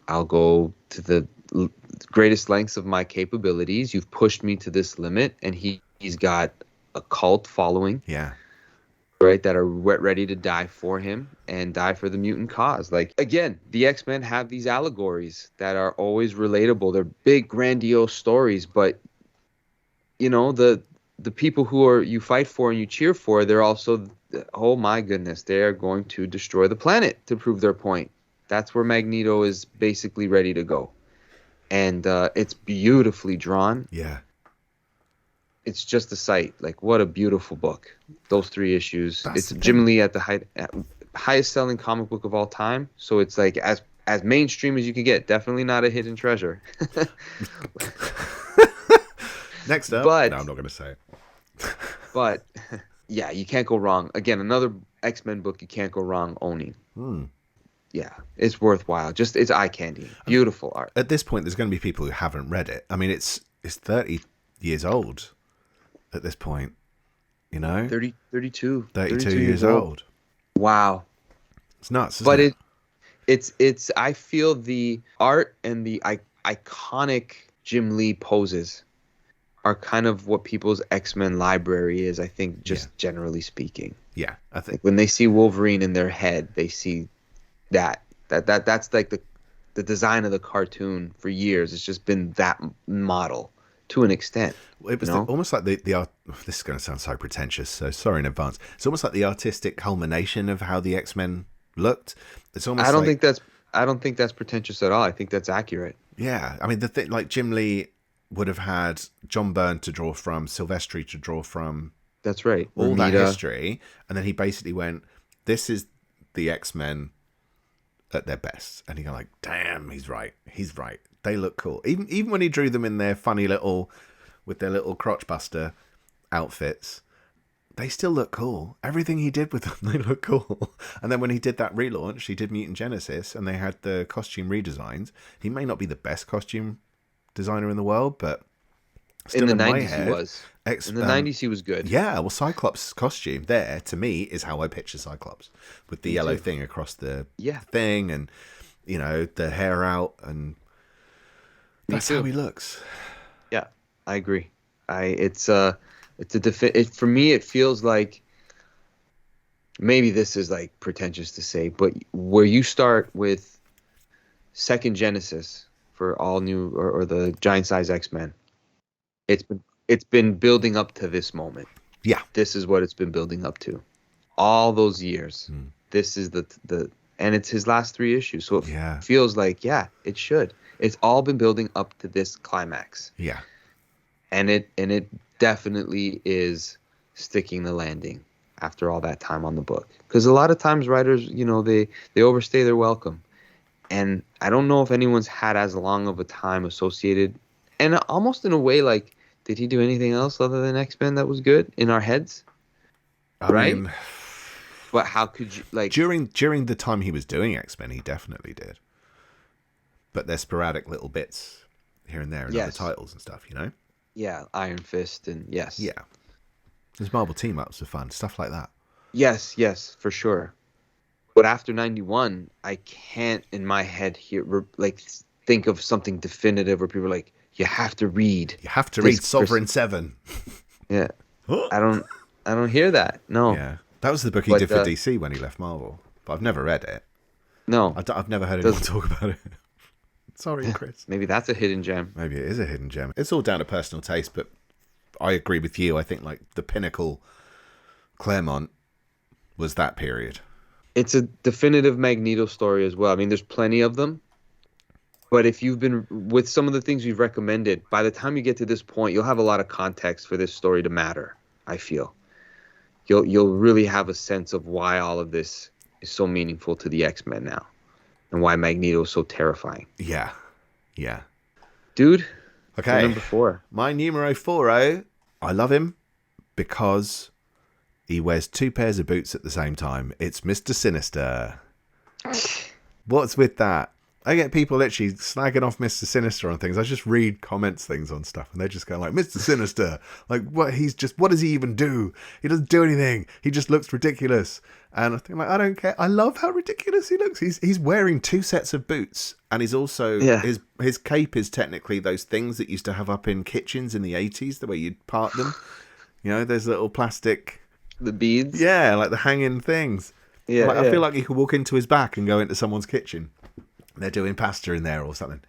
S1: I'll go to the greatest lengths of my capabilities. You've pushed me to this limit, and he's got a cult following.
S2: Yeah.
S1: Right, that are ready to die for him and die for the mutant cause. Like, again, the X-Men have these allegories that are always relatable. They're big, grandiose stories, but the people who you fight for and you cheer for, they're also, oh my goodness, they are going to destroy the planet to prove their point. That's where Magneto is basically ready to go, and it's beautifully drawn.
S2: Yeah.
S1: It's just a sight. Like, what a beautiful book. Those 3 issues.
S2: That's
S1: It's Jim Lee at the highest selling comic book of all time. So it's like as mainstream as you can get. Definitely not a hidden treasure.
S2: Next up.
S1: But,
S2: no, I'm not going to say it.
S1: But, yeah, you can't go wrong. Again, another X-Men book you can't go wrong owning. Yeah, it's worthwhile. Just, it's eye candy. Beautiful art.
S2: At this point, there's going to be people who haven't read it. I mean, it's 30 years old at this point,
S1: 32
S2: years old.
S1: Wow.
S2: It's nuts, isn't
S1: But
S2: it?
S1: it's I feel the art and the iconic Jim Lee poses are kind of what people's X-Men library is, I think, just generally speaking.
S2: Yeah, I think
S1: When they see Wolverine in their head, they see that's like the design of the cartoon for years. It's just been that model to an extent.
S2: it was almost like the art. This is going to sound so pretentious, so sorry in advance. It's almost like the artistic culmination of how the X-Men looked. It's almost.
S1: I don't think that's pretentious at all. I think that's accurate.
S2: Yeah, I mean the thing, like Jim Lee would have had John Byrne to draw from, Silvestri to draw from.
S1: That's right.
S2: All that history, and then he basically went, "This is the X-Men at their best," and you're like, "Damn, he's right. He's right. They look cool." Even when he drew them in their funny little, with their little crotch buster outfits, they still look cool. Everything he did with them, they look cool. And then when he did that relaunch, he did Mutant Genesis, and they had the costume redesigns. He may not be the best costume designer in the world, but
S1: In
S2: still
S1: the
S2: in my
S1: 90s, he
S2: head,
S1: was. In the 90s, he was good.
S2: yeah, well, Cyclops' costume there, to me, is how I picture Cyclops. With the
S1: Me
S2: yellow
S1: too.
S2: thing across the
S1: Yeah,
S2: thing and, the hair out, and
S1: me
S2: that's how
S1: too.
S2: he looks.
S1: Yeah, I agree. For me, it feels like maybe this is like pretentious to say, but where you start with second Genesis for all new or the giant size X-Men, it's been building up to this moment.
S2: Yeah.
S1: This is what it's been building up to all those years.
S2: Hmm.
S1: This is the and it's his last three issues, so it
S2: Yeah.
S1: feels like yeah, it should. It's all been building up to this climax,
S2: Yeah.
S1: and it definitely is sticking the landing after all that time on the book. Because a lot of times writers, they overstay their welcome, and I don't know if anyone's had as long of a time associated, and almost in a way like, did he do anything else other than X-Men that was good in our heads,
S2: I
S1: right?
S2: mean,
S1: But how could you like?
S2: during the time he was doing X-Men, he definitely did. But they're sporadic little bits here and there in other
S1: Yes,
S2: titles and stuff.
S1: yeah, Iron Fist, and yes,
S2: Yeah. There's Marvel team-ups are fun, stuff like that.
S1: yes, yes, for sure. But after 91, I can't in my head like think of something definitive where people are like, you have to read
S2: You have to
S1: this
S2: read Sovereign 7.
S1: Yeah. I don't I don't hear that. No.
S2: Yeah. That was the book he
S1: But
S2: did for DC when he left Marvel. But I've never read it.
S1: no.
S2: I've never heard anyone
S1: Does
S2: talk about it. Sorry, Chris.
S1: maybe that's a hidden gem.
S2: Maybe it is a hidden gem. It's all down to personal taste, but I agree with you. I think like the pinnacle Claremont was that period.
S1: It's a definitive Magneto story as well. I mean, there's plenty of them. But if you've been with some of the things we've recommended, by the time you get to this point, you'll have a lot of context for this story to matter, I feel. You'll really have a sense of why all of this is so meaningful to the X-Men now and why Magneto is so terrifying.
S2: Yeah. Yeah.
S1: Dude,
S2: Okay.
S1: number 4.
S2: My numero 4, I love him because he wears 2 pairs of boots at the same time. It's Mr. Sinister. What's with that? I get people literally slagging off Mr. Sinister on things. I just read comments things on stuff and they're just going like, Mr. Sinister, like what does he even do? He doesn't do anything. He just looks ridiculous. And I think like, I don't care. I love how ridiculous he looks. He's wearing 2 sets of boots and he's also,
S1: Yeah.
S2: his cape is technically those things that used to have up in kitchens in the 80s, the way you'd part them. Those little plastic,
S1: The beads?
S2: yeah, like the hanging things.
S1: Yeah,
S2: Like, I
S1: yeah.
S2: feel like you could walk into his back and go into someone's kitchen. They're doing pasta in there or something.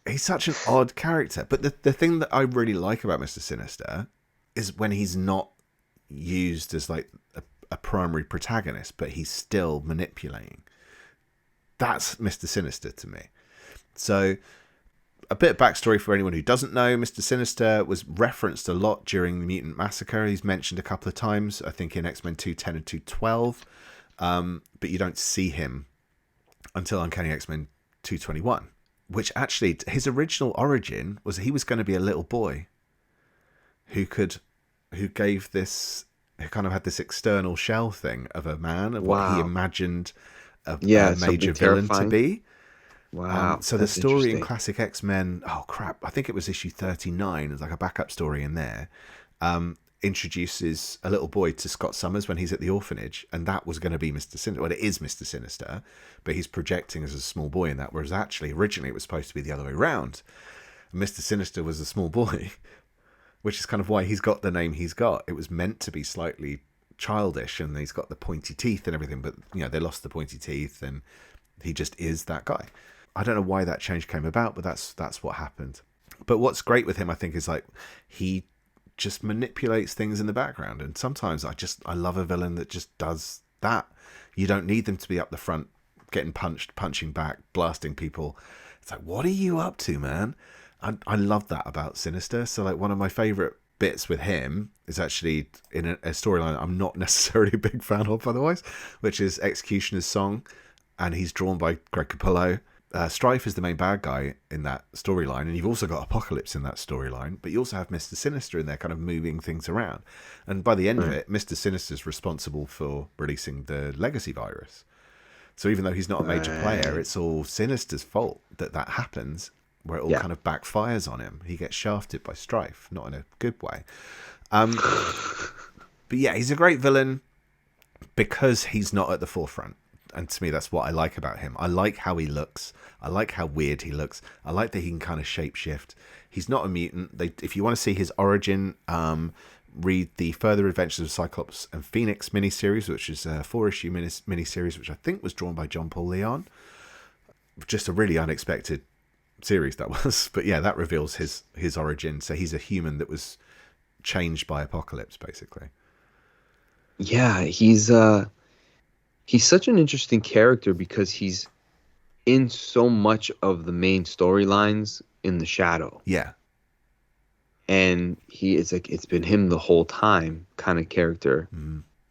S2: He's such an odd character. But the thing that I really like about Mr. Sinister is when he's not used as like a primary protagonist, but he's still manipulating. That's Mr. Sinister to me. So a bit of backstory for anyone who doesn't know, Mr. Sinister was referenced a lot during the Mutant Massacre. He's mentioned a couple of times, I think in X-Men 210 and 212. But you don't see him until Uncanny X-Men 221, which actually, his original origin was he was going to be a little boy who kind of had this external shell thing of a man, of what he
S1: Wow.
S2: imagined a
S1: Yeah,
S2: major
S1: something
S2: villain to
S1: terrifying.
S2: be.
S1: Wow.
S2: So the
S1: that's
S2: story in
S1: interesting.
S2: Classic X-Men, oh crap, I think it was issue 39, there's like a backup story in there, introduces a little boy to Scott Summers when he's at the orphanage, and that was going to be Mr. Sinister. Well, it is Mr. Sinister, but he's projecting as a small boy in that, whereas actually, originally, it was supposed to be the other way around. And Mr. Sinister was a small boy, which is kind of why he's got the name he's got. It was meant to be slightly childish, and he's got the pointy teeth and everything, but, they lost the pointy teeth, and he just is that guy. I don't know why that change came about, but that's what happened. But what's great with him, I think, is like he just manipulates things in the background, and sometimes I love a villain that just does that. You don't need them to be up the front getting punched, punching back, blasting people. It's like, what are you up to, man? I love that about Sinister. So like one of my favorite bits with him is actually in a storyline I'm not necessarily a big fan of otherwise, which is Executioner's Song, and he's drawn by Greg Capullo. Strife is the main bad guy in that storyline, and you've also got Apocalypse in that storyline, but you also have Mr. Sinister in there kind of moving things around. And by the end of it, Mr. Sinister's responsible for releasing the legacy virus. So even though he's not a major player, it's all Sinister's fault that happens, where it all kind of backfires on him. He gets shafted by Strife, not in a good way. But yeah, he's a great villain because he's not at the forefront. And to me, that's what I like about him. I like how he looks. I like how weird he looks. I like that he can kind of shapeshift. He's not a mutant. If you want to see his origin, read the Further Adventures of Cyclops and Phoenix miniseries, which is a 4-issue miniseries, which I think was drawn by John Paul Leon. Just a really unexpected series that was. But yeah, that reveals his origin. So he's a human that was changed by Apocalypse, basically.
S1: Yeah, he's such an interesting character because he's in so much of the main storylines in the shadow.
S2: Yeah.
S1: And he is like, it's been him the whole time kind of character.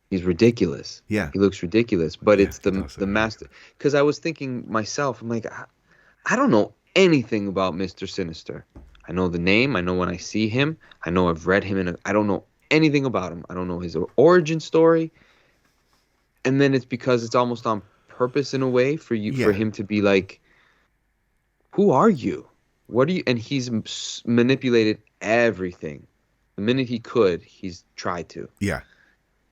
S1: He's ridiculous.
S2: Yeah.
S1: He looks ridiculous, but it's the master. Because I was thinking myself, I'm like, I don't know anything about Mr. Sinister. I know the name. I know when I see him. I know I've read him I don't know anything about him. I don't know his origin story. And then it's because it's almost on purpose in a way for him to be like, who are you? What are you? And he's manipulated everything. The minute he could, he's tried to.
S2: Yeah.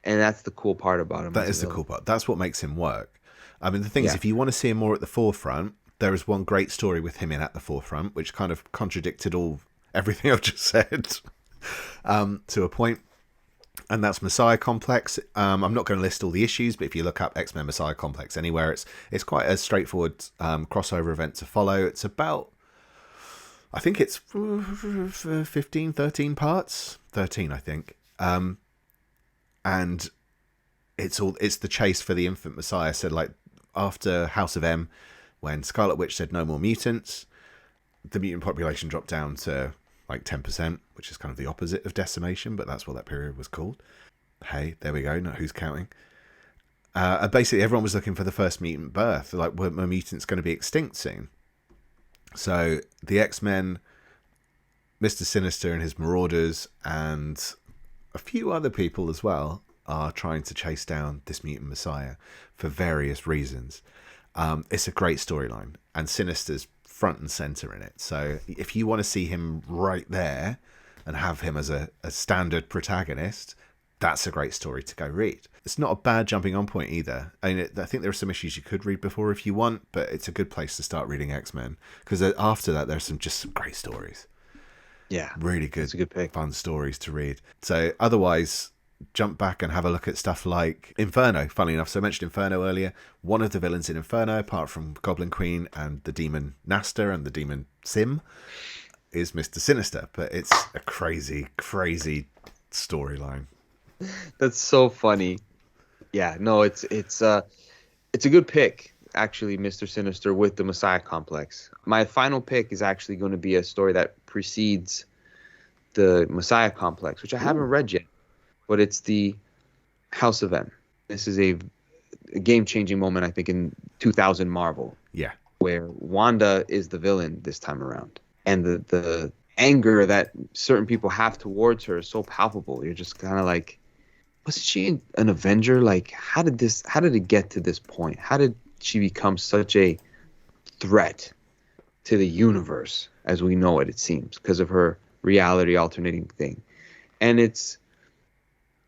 S1: And that's the cool part about him.
S2: That is the cool part. That's what makes him work. I mean, the thing is, if you want to see him more at the forefront, there is one great story with him in at the forefront, which kind of contradicted everything I've just said to a point. And that's Messiah Complex. I'm not going to list all the issues, but if you look up X-Men Messiah Complex anywhere, it's quite a straightforward crossover event to follow. It's about, I think it's 15, 13 parts. 13, I think. And it's the chase for the infant Messiah. So like after House of M, when Scarlet Witch said no more mutants, the mutant population dropped down to like 10%, which is kind of the opposite of decimation, but that's what that period was called. Hey, there we go. Not who's counting. Basically, everyone was looking for the first mutant birth. Like, were mutants going to be extinct soon? So the X-Men, Mr. Sinister and his Marauders, and a few other people as well are trying to chase down this mutant Messiah for various reasons. It's a great storyline, and Sinister's front and center in it. So if you want to see him right there and have him as a standard protagonist, that's a great story to go read. It's not a bad jumping on point either. I mean, I think there are some issues you could read before if you want, but it's a good place to start reading X-Men, because after that there's some great stories.
S1: Yeah,
S2: really good.
S1: It's a good pick.
S2: Fun stories to read. So otherwise, jump back and have a look at stuff like Inferno. Funnily enough, so I mentioned Inferno earlier. One of the villains in Inferno, apart from Goblin Queen and the demon Nasta and the demon Sim, is Mr. Sinister. But it's a crazy, crazy storyline.
S1: That's so funny. Yeah, no, it's a good pick, actually, Mr. Sinister with the Messiah Complex. My final pick is actually going to be a story that precedes the Messiah Complex, which I haven't read yet, but it's the House of M. This is a game-changing moment, I think, in 2000 Marvel.
S2: Yeah.
S1: Where Wanda is the villain this time around. And the anger that certain people have towards her is so palpable. You're just kind of like, wasn't she an Avenger? Like, how did it get to this point? How did she become such a threat to the universe as we know it seems, because of her reality alternating thing? And it's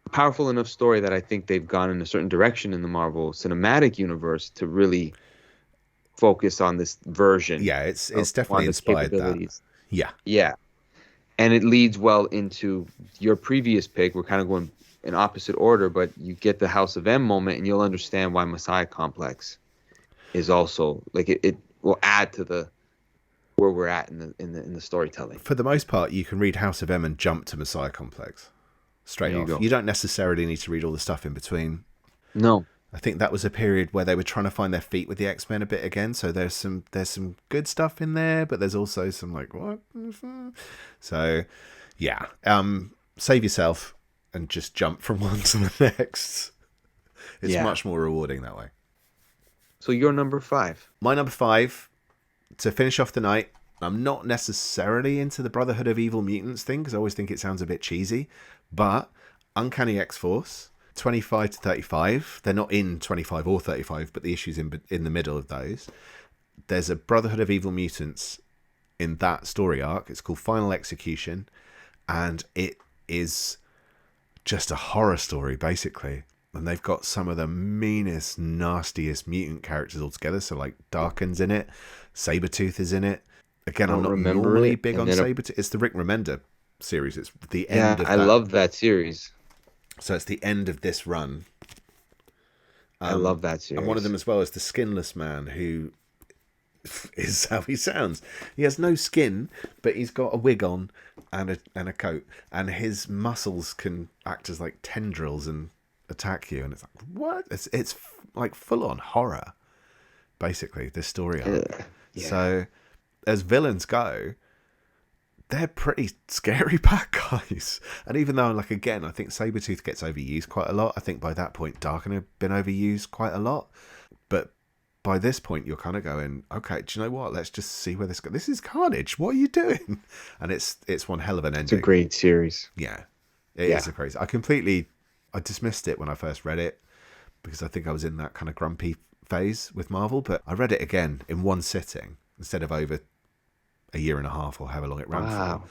S1: a powerful enough story that I think they've gone in a certain direction in the Marvel Cinematic Universe to really focus on this version.
S2: Yeah, it's definitely inspired that.
S1: Yeah. And it leads well into your previous pick. We're kind of going in opposite order, but you get the House of M moment, and you'll understand why Messiah Complex is also like it will add to where we're at in the storytelling.
S2: For the most part, you can read House of M and jump to Messiah Complex straight off. You don't necessarily need to read all the stuff in between.
S1: No.
S2: I think that was a period where they were trying to find their feet with the X-Men a bit again. So there's some good stuff in there, but there's also some like, what? So yeah, save yourself and just jump from one to the next. It's much more rewarding that way.
S1: So your number 5.
S2: My number 5 to finish off the night, I'm not necessarily into the Brotherhood of Evil Mutants thing because I always think it sounds a bit cheesy, but Uncanny X-Force 25 to 35. They're not in 25 or 35, but the issue's in the middle of those. There's a Brotherhood of Evil Mutants in that story arc. It's called Final Execution, and it is just a horror story, basically. And they've got some of the meanest, nastiest mutant characters altogether. So, like, Darkin's in it. Sabretooth is in it. Again, I'm not normally big on Sabretooth. It's the Rick Remender series. It's the end of that.
S1: I love that series.
S2: So it's the end of this run.
S1: I love that series.
S2: And one of them as well is the Skinless Man, who is how he sounds. He has no skin, but he's got a wig on and a coat, and his muscles can act as like tendrils and attack you. And it's like, what? It's like full on horror, basically. This story arc. Yeah. So as villains go, they're pretty scary bad guys. And even though, like, again, I think Sabretooth gets overused quite a lot. I think by that point, Darkin had been overused quite a lot. But by this point, you're kind of going, okay, do you know what? Let's just see where this goes. This is Carnage. What are you doing? And it's one hell of an ending.
S1: It's a great series.
S2: Yeah. It is a crazy. I dismissed it when I first read it because I think I was in that kind of grumpy phase with Marvel. But I read it again in one sitting instead of over a year and a half or however long it ran for.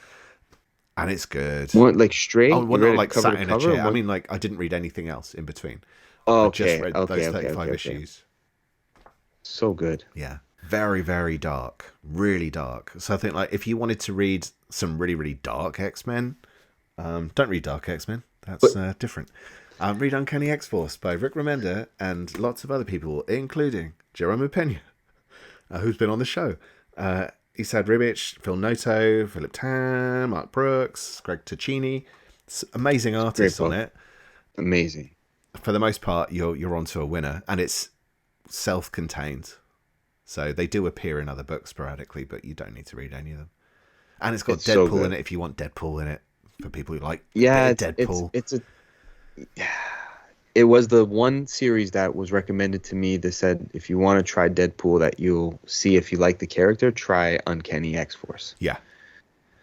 S2: And it's good.
S1: What, like straight?
S2: Oh, well, not like sat in a chair. I mean, like, I didn't read anything else in between.
S1: Oh,
S2: okay. I just read those 35 issues.
S1: So good.
S2: Yeah. Very, very dark. Really dark. So I think, like, if you wanted to read some really, really dark X-Men, don't read Dark X-Men. That's different. Read Uncanny X-Force by Rick Remender and lots of other people, including Jerome Pena, who's been on the show. Isad Ribic, Phil Noto, Philip Tan, Mark Brooks, Greg Ticini. Amazing artists on it.
S1: Amazing.
S2: For the most part, you're onto a winner, and it's self-contained. So they do appear in other books sporadically, but you don't need to read any of them. And it's got Deadpool in it if you want Deadpool in it, for people who like Deadpool.
S1: It was the one series that was recommended to me that said, if you want to try Deadpool, that you'll see if you like the character, try Uncanny X-Force.
S2: Yeah.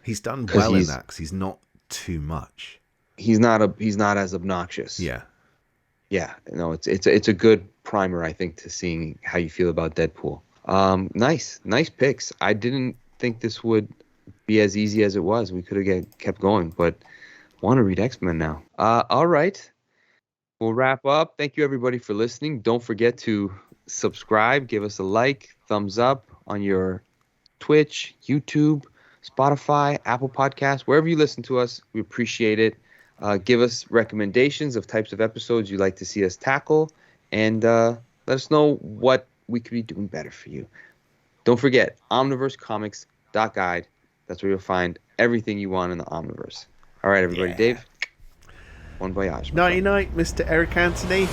S2: He's done well in that because he's not too much.
S1: He's not as obnoxious.
S2: Yeah.
S1: Yeah. No, it's a good primer, I think, to seeing how you feel about Deadpool. Nice picks. I didn't think this would be as easy as it was. We could have kept going, but I want to read X-Men now. All right. We'll wrap up. Thank you, everybody, for listening. Don't forget to subscribe, give us a like, thumbs up on your Twitch, YouTube, Spotify, Apple Podcasts, wherever you listen to us. We appreciate it. Give us recommendations of types of episodes you'd like to see us tackle, and let us know what we could be doing better for you. Don't forget, omniversecomics.guide. That's where you'll find everything you want in the Omniverse. All right, everybody. Yeah. Dave, bon voyage.
S2: Nighty-night, Mr. Eric Anthony.